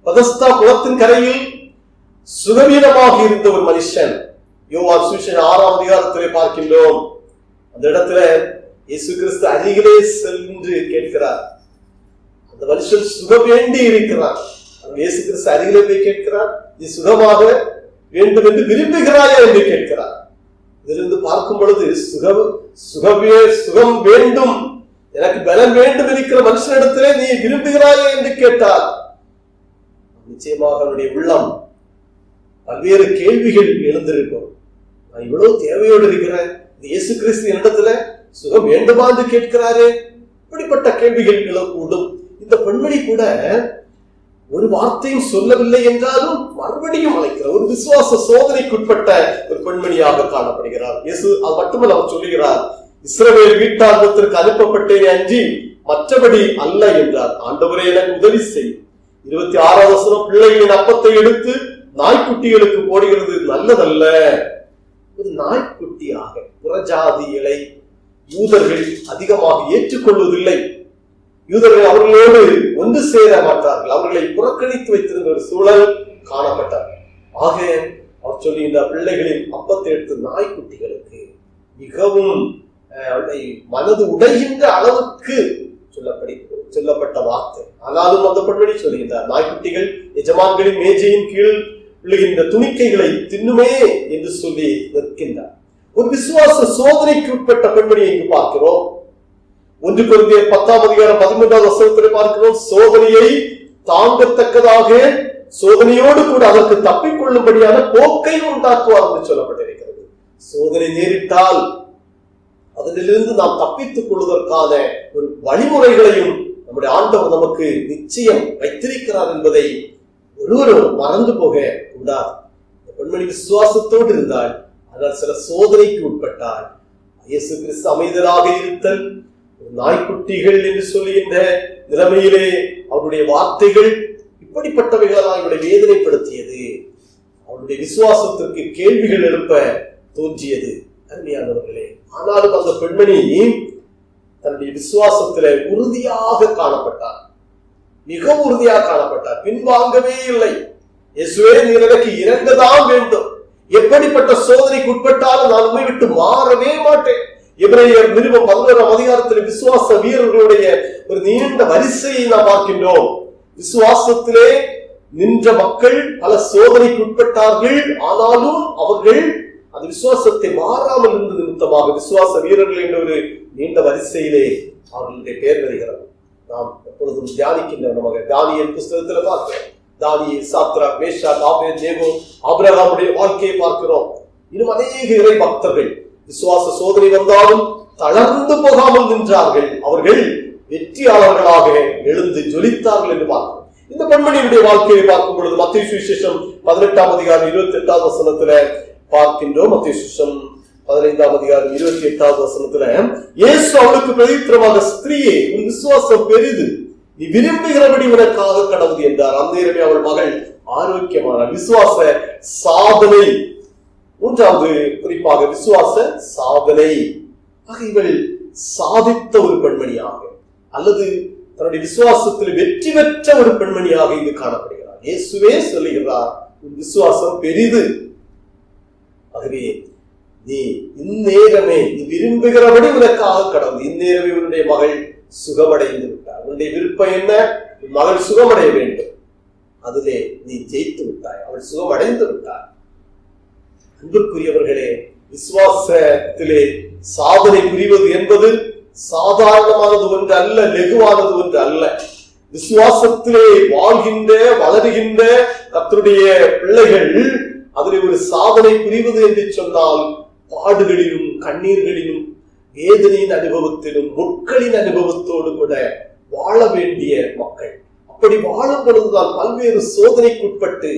பதஸ்தா குளத்தின் கரையில் சுகவீனமாக இருந்த ஒரு மனுஷன், யோவான் சுவிசேஷம் 6ஆம் அதிகாரத்திலே பார்க்கின்றோம். அந்த இடத்துல இயேசு கிறிஸ்து அருகிலே சென்று கேட்கிறார். அந்த மனுஷன் சுக வேண்டி இருக்கிறார். இயேசு கிறிஸ்து அருகிலே போய் கேட்கிறார், நீ சுகமாக வேண்டும் என்று விரும்புகிறாயா என்று கேட்கிறார். இதிலிருந்து பார்க்கும் பொழுது சுகம் வேண்டும், எனக்கு பலம் வேண்டும் இருக்கிற மனுஷனிடத்திலே நீ விரும்புகிறாயா என்று கேட்டார். நிச்சயமாக அவருடைய உள்ளம் பல்வேறு கேள்விகள் எழுந்திருக்கும். நான் இவ்வளவு தேவையோடு இருக்கிறேன், இயேசு கிறிஸ்து என்னிடத்துல சுகம் வேண்டுமா என்று கேட்கிறாரே, இப்படிப்பட்ட கேள்விகள் எழக்கூடும். இந்த பெண்மணி கூட ஒரு வார்த்தையும் சொல்லவில்லை என்றாலும் மறுபடியும் அழைக்கிறார். ஒரு விசுவாச சோதனைக்குட்பட்ட ஒரு பெண்மணியாக காணப்படுகிறார். இயேசு அது மட்டுமல்ல, அவர் சொல்லுகிறார், இஸ்ரவேல் வீட்டார்வத்திற்கு அனுப்பப்பட்டேனே அன்றி மற்றபடி அல்ல என்றார். ஆண்டவரே எனக்கு உதவி செய். 26ஆம் வசனம், பிள்ளைகளின் அப்பத்தை எடுத்து நாய்க்குட்டிகளுக்கு போடுகிறது நல்லதல்ல. ஒரு நாய்க்குட்டியாக புறஜாதிகளை யூதர்கள் அதிகமாக ஏற்றுக்கொள்வதில்லை. யூதர்கள் அவர்களோடு ஒன்று சேர மாட்டார்கள். அவர்களை புறக்கணித்து வைத்திருந்த ஒரு சூழல் காணப்பட்டார். ஆக அவர் சொல்லுகின்ற பிள்ளைகளின் அப்பத்தை எடுத்து நாய்க்குட்டிகளுக்கு, மிகவும் மனது உடைகின்ற அளவுக்கு சொல்லப்பட்ட வார்த்தை. ஆனாலும் அந்த பெண்மணி சொல்லுகின்றார், நாய்க்குட்டிகள் எஜமான்களின் மேஜையின் கீழ் விழுகின்ற துணிக்கைகளை தின்னுமே என்று சொல்லி நிற்கின்றார். ஒரு விசுவாச சோதனைக்கு உட்பட்ட பெண்மணியை இங்கு பார்க்கிறோம். 1 கொரிந்தியர் 10ஆம் அதிகாரம் 13ஆம் வசனத்தில் பார்க்கிறோம், சோதனையை தாங்கத்தக்கதாக சோதனையோடு கூட அதற்கு தப்பிக்கொள்ளும்படியான போக்கை உண்டாக்குவார் என்று சொல்லப்பட்டிருக்கிறது. சோதனை நேரிட்டால் அதிலிருந்து நாம் தப்பித்துக் கொள்வதற்கான ஒரு வழிமுறைகளையும் நம்முடைய ஆண்டவர் நமக்கு நிச்சயம் வைத்திருக்கிறார் என்பதை ஒருவரும் மறந்து போக கூடாது. பெண்மணி விசுவாசத்தோடு இருந்தால், ஆனால் சில சோதனைக்கு உட்பட்டால், இயேசு கிறிஸ்து அமைதலாக இருத்தல், நாய்க்குட்டிகள் என்று சொல்லுகின்ற நிலைமையிலே அவருடைய வார்த்தைகள் இப்படிப்பட்டவைகளால் அவருடைய வேதனைப்படுத்தியது. அவருடைய விசுவாசத்திற்கு கேள்விகள் எழுப்ப தோன்றியது. அருமையானவர்களே, ஆனாலும் அந்த பெண்மணி தன்னுடைய விசுவாசத்தில உறுதியாக காணப்பட்டார். மிக உறுதியாக காணப்பட்டார். பின்வாங்கவே இல்லை. இயேசுவே, நீர் எனக்கு இறங்கதான் வேண்டும். எப்படிப்பட்ட சோதனைக்கு உட்பட்டாலும் நான் உம்மை விட்டு மாறவே மாட்டேன். எபிரேயர் நிருபம் 11ஆம் அதிகாரத்தில் விசுவாச வீரர்களுடைய ஒரு நீண்ட வரிசையை நாம் பார்க்கின்றோம். விசுவாசத்திலே நின்ற மக்கள் பல சோதனைக்கு உட்பட்டார்கள். ஆனாலும் அவர்கள் அந்த விசுவாசத்தை மாறாமல் இருந்த நிமித்தமாக விசுவாச வீரர்கள் என்ற ஒரு நீண்ட வரிசையிலே அவர்களுடைய பெயர் வருகிறது. நாம் எப்பொழுதும் தியானிக்கின்ற நமக்கு தானியேல் புஸ்தகத்தில் பார்க்கிறோம். தானியேல், சாத்ராக், மேஷாக், ஆபேத்நேகோ, ஆபிரகாமுடைய வாழ்க்கையை பார்க்கிறோம். இன்னும் அநேக இறை பக்தர்கள் விசுவாச சோதனை வந்தாலும் தளர்ந்து போகாமல் நின்றார்கள். அவர்கள் வெற்றியாளர்களாக எழுந்து ஜொலித்தார்கள் என்று பார்க்கிறோம். இந்த பெண்மணியுடைய வாழ்க்கையை பார்க்கும் பொழுது மத்தேயு சுவிசேஷம் 18ஆம் அதிகாரம் 28ஆம் வசனத்துல பார்க்கின்றோம். மத்தேயு சுவிசேஷம் 15ஆம் அதிகாரம் 28ஆவது வசனத்துல, இயேசு அவளுக்கு பிரதித்திரமாக, ஸ்திரீயே, உன் விசுவாசம் பெரிது, நீ விரும்புகிறபடி உனக்காக கடவுது என்றார். அந்த நேரமே அவள் மகள் ஆரோக்கியமான விசுவாச சாதனை. 3வது குறிப்பாக விசுவாச சாதனை. இவள் சாதித்த ஒரு பெண்மணியாக அல்லது தன்னுடைய விசுவாசத்தில் வெற்றி பெற்ற ஒரு பெண்மணியாக இங்கு காணப்படுகிறார். இயேசுவே சொல்லுகிறார், உன் விசுவாசம் பெரிது. ஆகவே நீ இந்நேரமே நீ விரும்புகிறபடி உனக்காக கடவுள். இந்நேரமே உன்னுடைய மகள் சுகமடைந்து விட்டார். உன்னுடைய விருப்பம் என்ன? உன் மகள் சுகமடைய வேண்டும். அதிலே நீ ஜெயித்து விட்டாய். அவள் சுகமடைந்து விட்டார். அன்பிற்குரியவர்களே, விசுவாசத்திலே சாதனை புரிவது என்பது சாதாரணமானது ஒன்று அல்ல, லெகுவானது ஒன்று அல்ல. விசுவாசத்திலே வாழ்கின்ற வளருகின்ற கர்த்தருடைய பிள்ளைகள் அதிலே ஒரு சாதனை புரிவது என்று சொன்னால் பாடுகளிலும் கண்ணீர்களிலும் வேதனையின் அனுபவத்திலும் முட்களின் அனுபவத்தோடு கூட வாழ வேண்டிய மக்கள். அப்படி வாழும் பொழுதுதான் பல்வேறு சோதனைக்குட்பட்டு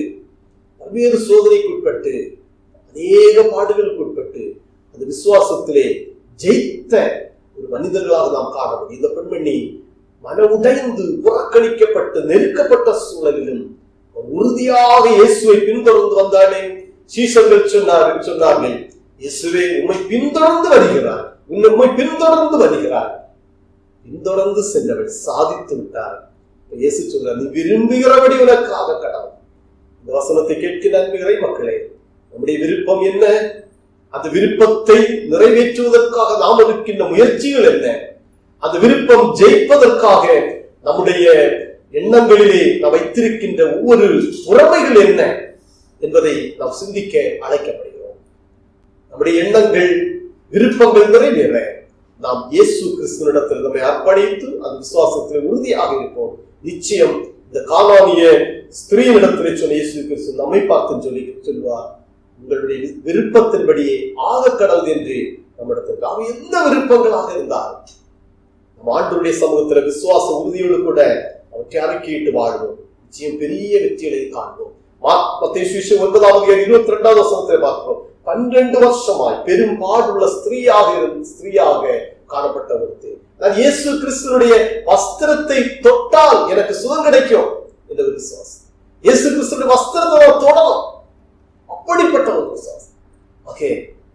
அநேக பாடுகளுக்கு உட்பட்டு அந்த விசுவாசத்திலே ஜெயித்த ஒரு மனிதர்களாக நாம் காண முடியும். இந்த பெண்மணி மன உடைந்து புறக்கணிக்கப்பட்டு நெருக்கப்பட்ட சூழலிலும் உறுதியாக இயேசுவை பின்தொடர்ந்து வந்தானே. சீஷர்கள் சொன்னார்கள், இயேசுவே உம்மை பின்தொடர்ந்து வருகிறார், நம்மை பின்தொடர்ந்து வருகிறார். பின்தொடர்ந்து சென்றவர் சாதித்து விட்டார். இயேசு சொல்றார், நீ விரும்புகிறபடி உனக்காக கடவுள். இந்த வசனத்தை கேட்கிற அன்புகிற மக்களே, நம்முடைய விருப்பம் என்ன? அந்த விருப்பத்தை நிறைவேற்றுவதற்காக நாம் இருக்கின்ற முயற்சிகள் என்ன? அந்த விருப்பம் ஜெயிப்பதற்காக நம்முடைய எண்ணங்களிலே நாம் வைத்திருக்கின்ற ஒவ்வொரு உறவைகள் என்ன என்பதை நாம் சிந்திக்க அழைக்கப்படுகிறோம். நம்முடைய எண்ணங்கள், விருப்பங்கள் நிறைவேற நாம் இயேசு கிறிஸ்துவினிடத்தில் நம்மை அர்ப்பணித்து அந்த விசுவாசத்தில் உறுதியாக இருப்போம். நிச்சயம் இந்த கானானிய ஸ்திரீனிடத்திலே சொன்ன இயேசு கிறிஸ்து நம்மை பார்த்து சொல்வார், உங்களுடைய விருப்பத்தின்படியே ஆக கடவுள் என்று நம்மிடத்திற்கு. அவன் எந்த விருப்பங்களாக இருந்தால் நம் ஆண்டவருடைய சமூகத்துல விசுவாச உறுதியோடு கூட அவற்றை அறிக்கையிட்டு வாழ்வோம். நிச்சயம் பெரிய வெற்றிகளை காண்போம். மத்தேயு சுவிசேஷம் 9:22 வசனத்தை பார்க்கிறோம். 12 வருஷமாய் பெரும்பாடுள்ள ஸ்திரீயாக காணப்பட்ட ஒருத்தி, நான் இயேசு கிறிஸ்துனுடைய வஸ்திரத்தை தொட்டால் எனக்கு சுகம் கிடைக்கும் என்ற ஒரு விசுவாசம். இயேசு கிறிஸ்துடைய வஸ்திரத்தை தொடரும், அப்படிப்பட்ட ஒரு விசுவாசம். ஓகே,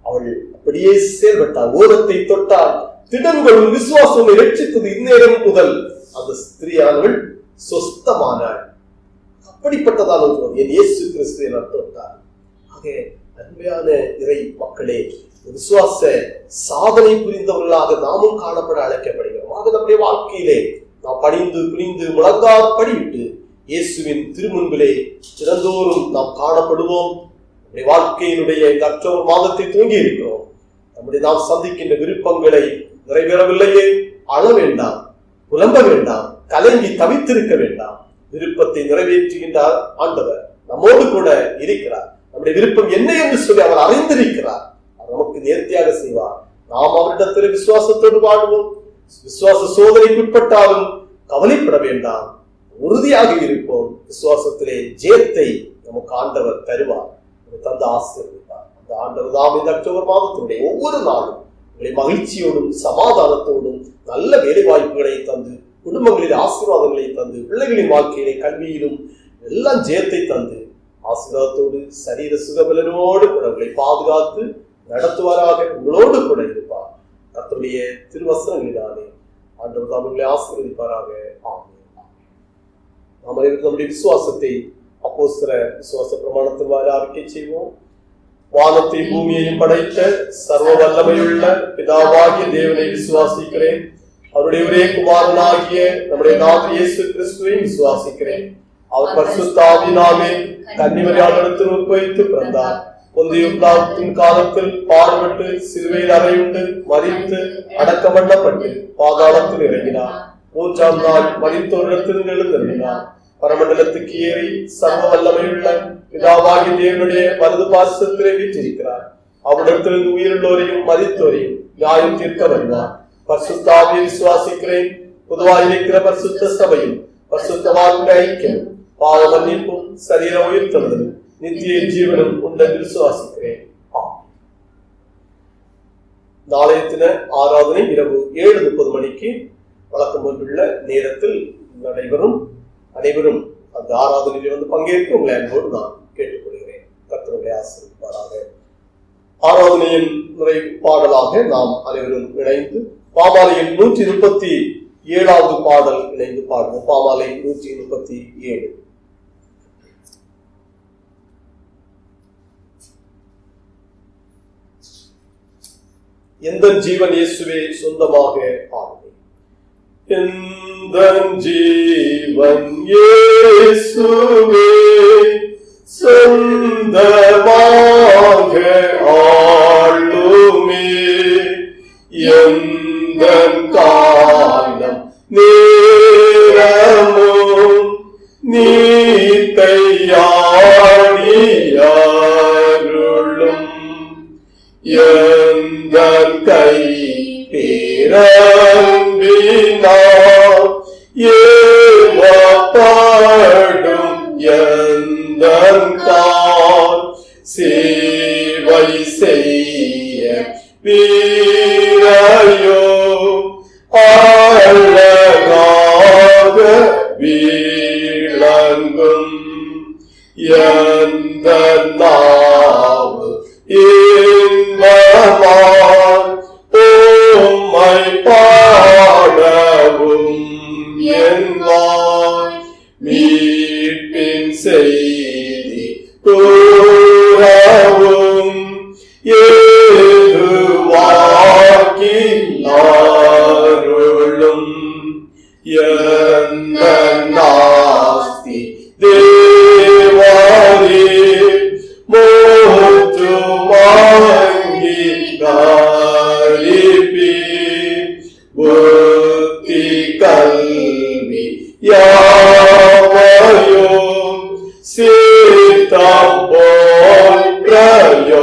அவள் அப்படியே செயல்பட்டாள். ஓரத்தை தொட்டால் திடங்களும் விசுவாசம் ரட்சித்தது. இந்நேரம் முதல் அந்த ஸ்திரீயானவள் சொஸ்தமானாள். அப்படிப்பட்டதான என் இயேசு கிறிஸ்து என தொட்டார். ஆக அன்மையான இறை மக்களே, விசுவாச சாதனை புரிந்தவர்களாக நாமும் காணப்பட அழைக்கப்படுகிறோம். ஆக நம்முடைய வாழ்க்கையிலே நாம் பணிந்து குனிந்து முழங்கால் படிவிட்டு இயேசுவின் திருமுன்பிலே தினந்தோறும் நாம் காணப்படுவோம். நம்முடைய வாழ்க்கையினுடைய அக்டோபர் மாதத்தை துவங்கி இருக்கிறோம். நம்முடைய நாம் சந்திக்கின்ற விருப்பங்களை நிறைவேறவில்லையே, அழ வேண்டாம், புலம்ப வேண்டாம், கலங்கி தவித்திருக்க வேண்டாம். விருப்பத்தை நிறைவேற்றுகின்றார் ஆண்டவர், நம்மோடு கூட இருக்கிறார். நம்முடைய விருப்பம் என்ன என்று சொல்லி அவர் அறிந்திருக்கிறார். அவர் நமக்கு நேர்த்தியாக செய்வார். நாம் அவரிடத்தில் விசுவாசத்தோடு வாழ்வோம். விசுவாச சோதனைக்குட்பட்டாலும் கவலைப்பட வேண்டாம், உறுதியாக இருப்போம். விசுவாசத்திலே ஜெயத்தை நமக்கு ஆண்டவர் தருவார், தந்து ஆசீர்வதிப்பார். அந்த ஆண்டவர் தாம் இந்த அக்டோபர் மாதத்தினுடைய ஒவ்வொரு நாளும் உங்களை மகிழ்ச்சியோடும் சமாதானத்தோடும் நல்ல வேலை வாய்ப்புகளை தந்து, குடும்பங்களில் ஆசீர்வாதங்களை தந்து, பிள்ளைகளின் வாழ்க்கையிலே கல்வியிலும் எல்லாம் ஜெயத்தை தந்து ஆசீர்வாதத்தோடு சரீர சுகபலனோடு கூட உங்களை பாதுகாத்து நடத்துவாராக. உங்களோடு கூட இருப்பார். கர்த்தருடைய திருவசனங்களினாலே ஆண்டவர் தாம் உங்களை ஆசீர்வதிப்பாராக. ஆமென். நாம் அனைவரும் நம்முடைய விசுவாசத்தை அப்போஸ்தல விசுவாச பிரமாணத்தின் வாயிலாக அறிக்கை செய்வோம். வானத்தை பூமியையும் படைத்த சர்வ வல்லமையுள்ள பிதாவாகிய தேவனை விசுவாசிக்கிறேன். அவருடைய ஒரே குமாரனாகிய நம்முடைய நாதர் இயேசு கிறிஸ்துவை விசுவாசிக்கிறேன். அவர் பரிசுத்த ஆவியினாலே கன்னிமரியாளிடத்தில் உட்பவித்து பிறந்தார். பொந்திய பிலாத்தின் காலத்தில் பாடுபட்டு சிலுவையில் அறையுண்டு மரித்து அடக்கம் பண்ணப்பட்டு பாதாளத்தில் இறங்கினார். 3ஆம் நாள் மரித்தோரிடத்திலிருந்து எழுந்தருளினார். பரமண்டலத்துக்கு ஏறி சர்வ வல்லமையுள்ள பிதாவாகிய தேவனுடைய வலது பார்சத்திலே வீற்றிருக்கிறார். அவரிடத்திலிருந்து உயிருள்ளோரையும் மரித்தோரையும் நியாயம் தீர்க்க வருவார். பரிசுத்த ஆவியை விசுவாசிக்கிறேன். பொதுவாக இருக்கிற பரிசுத்த சபையும் பரிசுத்தவான்களுடைய ஐக்கியம், பாவ மன்னிப்பும் சரீர உயிர்த்தெழுதலும் நித்திய ஜீவனும் உண்டு விசுவாசிக்கிறேன். நாளைய தின ஆராதனை இரவு 7:30 மணிக்கு வழக்கம் போன்றுள்ள நேரத்தில் நடைபெறும். அனைவரும் அந்த ஆராதனையில் வந்து பங்கேற்க உங்களை அன்போடு நான் கேட்டுக்கொள்கிறேன். கர்த்தருடைய ஆசீர்வாதமாக ஆராதனையின் நிறைவு பாடலாக நாம் அனைவரும் இணைந்து பாமாலையின் 137வது பாடல் இணைந்து பாடுவோம். பாமாலை 137. எந்த ஜீவன் இயேசுவே சொந்தமாக ஆடுவேன். எந்த ஜீவன் இயேசுவே சொந்தமாக ஆளுமே. எந்த காலம் நேரமும் நீ கையாடியருளும். எந்த கை பேரம்பினால் ஏவப்படும். எந்த கால் சேவை செய்ய வீரையோ அழகாக விளங்கும். எந்த நாவு இன்பமாய் ஏதுவாக்கி அருளும் என்ன நாஸ்தி தேவாரே மோத்து வாங்கி காரிபி புத்தி கல்வி யாவையும் சீதம் போல் பிரயோகியும்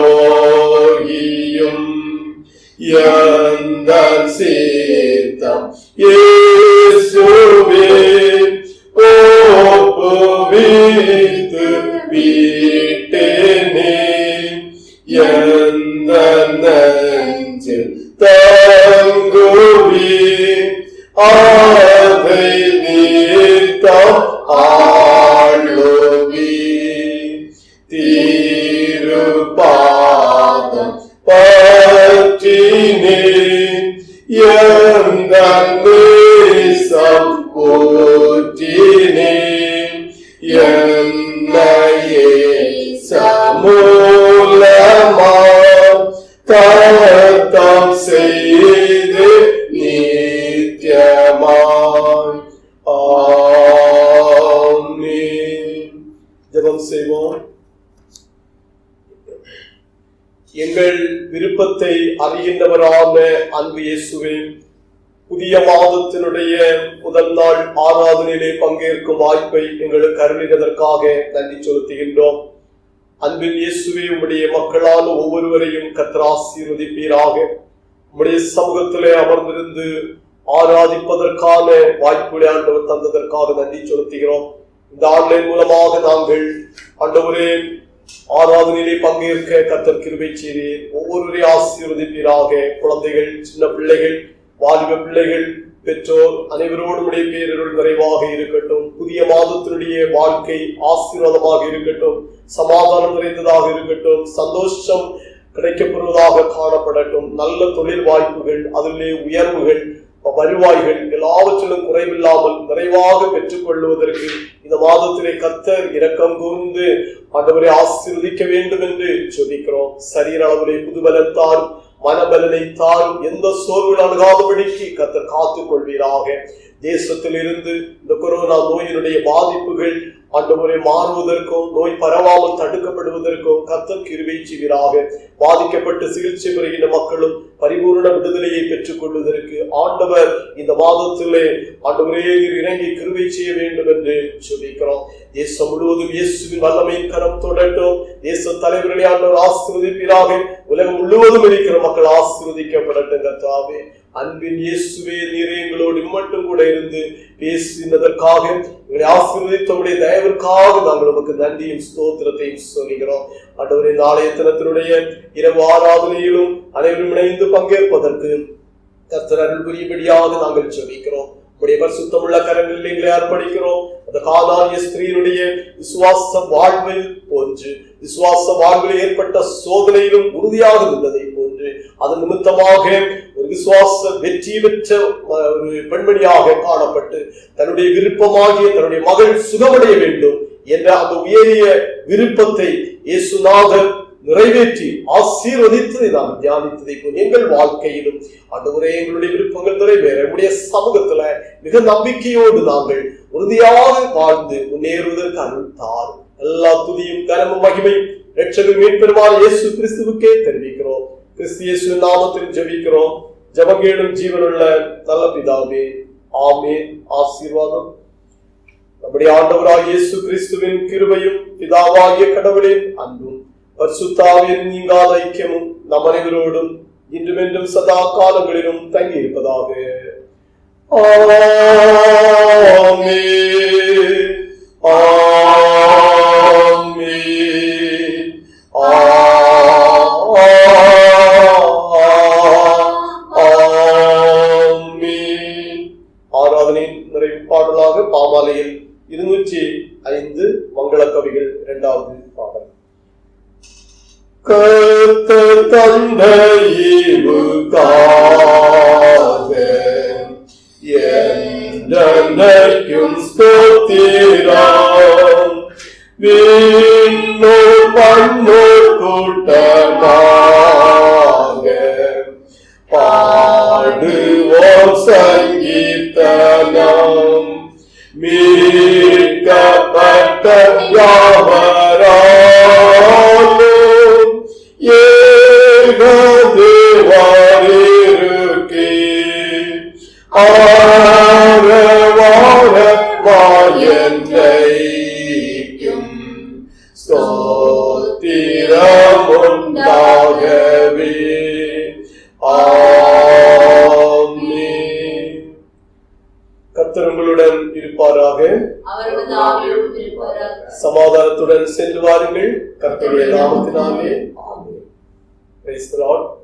எந்தன் சீதம் இயேசுவே ஒப்புவித்து விட்டேனே எந்த நெஞ்சில் தங்குவி அதை நீத்தம் ஆளுவி திருப்பாதம் பற்றினே எந்த நேசம் போற்றினே என்னையே சமூலமா தத்தம் செய்து நித்தியமாய். ஆமென். ஜெபம் செய்வோம். எங்கள் விருப்பத்தை அறிகின்றவரான அன்பு இயேசுவே, புதிய மாதத்தினுடைய முதல் நாள் ஆராதனையிலே பங்கேற்கும் வாய்ப்பை எங்களுக்கு அருளினதற்காக நன்றி செலுத்துகின்றோம். அன்பின் இயேசுவே, உம்முடைய மக்களான ஒவ்வொருவரையும் கர்த்தர் ஆசீர்வதிப்பீராக. உம்முடைய சமூகத்திலே அமர்ந்திருந்து ஆராதிப்பதற்கான வாய்ப்புகளை ஆண்டவர் தந்ததற்காக நன்றி செலுத்துகிறோம். இந்த ஆன்லைன் மூலமாக நாங்கள் ஆண்டவரே ஆராதனையிலே பங்கேற்க கர்த்தர் கிருபை செய்தீர். ஒவ்வொருவரையும் ஆசீர்வதிப்பீராக. குழந்தைகள், சின்ன பிள்ளைகள், வாலிப பிள்ளைகள், பெற்றோர் அனைவரோடும் உடைய பேரருள் நிறைவாக இருக்கட்டும். புதிய மாதத்தினுடைய வாழ்க்கை ஆசீர்வாதமாக இருக்கட்டும், சமாதானம் நிறைந்ததாக இருக்கட்டும், சந்தோஷம் கிடைக்கப்படுவதாக காணப்படட்டும். நல்ல தொழில் வாய்ப்புகள், அதிலே உயர்வுகள், வருவாய்கள் எல்லாவற்றிலும் குறைவில்லாமல் நிறைவாக பெற்றுக் கொள்வதற்கு இந்த மாதத்திலே கர்த்தர் இரக்கம் கூர்ந்து ஆண்டவரை ஆசீர்வதிக்க வேண்டும் என்று சொல்லிக்கிறோம். சரீர அளவிலே புதுபலத்தால், மனபலனை தாரும், எந்த சோர்வில் அணுகாதபடிக்கு கர்த்தர் காத்துக் கொள்வீராக. தேசத்தில் இருந்து இந்த கொரோனா நோயினுடைய பாதிப்புகள் ஆண்டவரை மாறுவதற்கும், நோய் பரவாமல் தடுக்கப்படுவதற்கும் கர்த்தர் கிருபை செய்வீராக. பாதிக்கப்பட்டு சிகிச்சை பெறுகின்ற மக்களும் பரிபூர்ண விடுதலையை பெற்றுக் கொள்வதற்கு ஆண்டவர் இந்த மாதத்திலே ஆண்டவரே இறங்கி கிருபை செய்ய வேண்டும் என்று சொல்லிக்கிறோம். தேசம் முழுவதும் இயேசுவின் வல்லமையின் கரம் தொடட்டும். தேச தலைவர்களை ஆண்டவர் ஆசீர்வதிப்பீராக. உலகம் முழுவதும் இருக்கிற மக்கள் ஆசீர்வதிக்கப்படட்டும். கர்த்தாவே, அன்பின் இயேசுவே, நீரே எங்களோடு இம்மட்டும் கூட இருந்து பேசினதற்காக, எங்களை ஆசீர்வதித்தவுடைய தயவிற்காக நாங்கள் உமக்கு நன்றியும் ஸ்தோத்திரத்தையும் சொல்கிறோம். ஆண்டவரே, நாளைய தினத்தினுடைய இரவு ஆராதனையிலும் அனைவரும் இணைந்து பங்கேற்பதற்கு கர்த்தர் அருள் புரியும்படியாக நாங்கள் சொல்லிக்கிறோம். உடைய பரிசுத்தமுள்ள கரங்களில் எங்களை அர்ப்பணிக்கிறோம். அந்த கானானிய ஸ்திரீனுடைய விசுவாச வாழ்வில் போன்று, விசுவாச வாழ்வில் ஏற்பட்ட சோதனையிலும் உறுதியாக இருந்ததை போன்று, அதன் நிமித்தமாக ஒரு விசுவாச வெற்றி பெற்ற ஒரு பெண்மணியாக காணப்பட்டு தன்னுடைய விருப்பமாகிய தன்னுடைய மகள் சுகமடைய வேண்டும் என்ற அந்த உயரிய விருப்பத்தை இயேசுநாதர் நிறைவேற்றி ஆசீர்வதித்ததை நாம் தியானித்ததை போல் எங்கள் வாழ்க்கையிலும் ஆண்டவரே எங்களுடைய விருப்பங்கள் நிறைவேற நம்முடைய சமூகத்துல மிக நம்பிக்கையோடு நாங்கள் உறுதியாக வாழ்ந்து முன்னேறுவதற்கு அருள் தாரும். எல்லா துதியும் கனமும் மகிமையும் இரட்சகர் மீட்பெருமான இயேசு கிறிஸ்துவுக்கே தெரிவிக்கிறோம். கிறிஸ்து இயேசுவின் நாமத்தில் ஜெபிக்கிறோம். ஜெபங்கேடும் ஜீவனுள்ள நல்ல பிதாவே, ஆமென். ஆசீர்வாதம். நம்முடைய ஆண்டவராகிய இயேசு கிறிஸ்துவின் கிருபையும் பிதாவாகிய கடவுளின் அன்பும் பரிசுத்தாவின் நீங்காத ஐக்கியமும் நம் அனைவரோடும் இன்றும் என்றும் சதா காலங்களிலும் தங்கி இருப்பதாக. ஆமென். ஆமென். ஆமென். ஆராதனையின் நிறைவு பாடலாக பாமாலையில் 205 மங்கள கவிகள் 2வது பாடல். கர்த்தர் தந்த ஈவுக்காக என்றென்றைக்கும் ஸ்தோத்திரம். விண்ணோர் மண்ணோர் கூட்டமாய் பாடுவோம் சங்கீர்த்தனம். மீட்கப்பட்ட யாவராலும் ஏக தேவரிருக்கே ஆரவாரமாயன்றைக்கும் ஸ்தோத்திரம் உண்டாகவே. ஆமென். கர்த்தர் உங்களுடன் இருப்பாராக. அவரது ஆவியோடும் இருப்பாராக. சமாதானத்துடன் சென்று வாருங்கள். கர்த்தருடைய நாமத்தினாலே. ஆமென். Praise the Lord.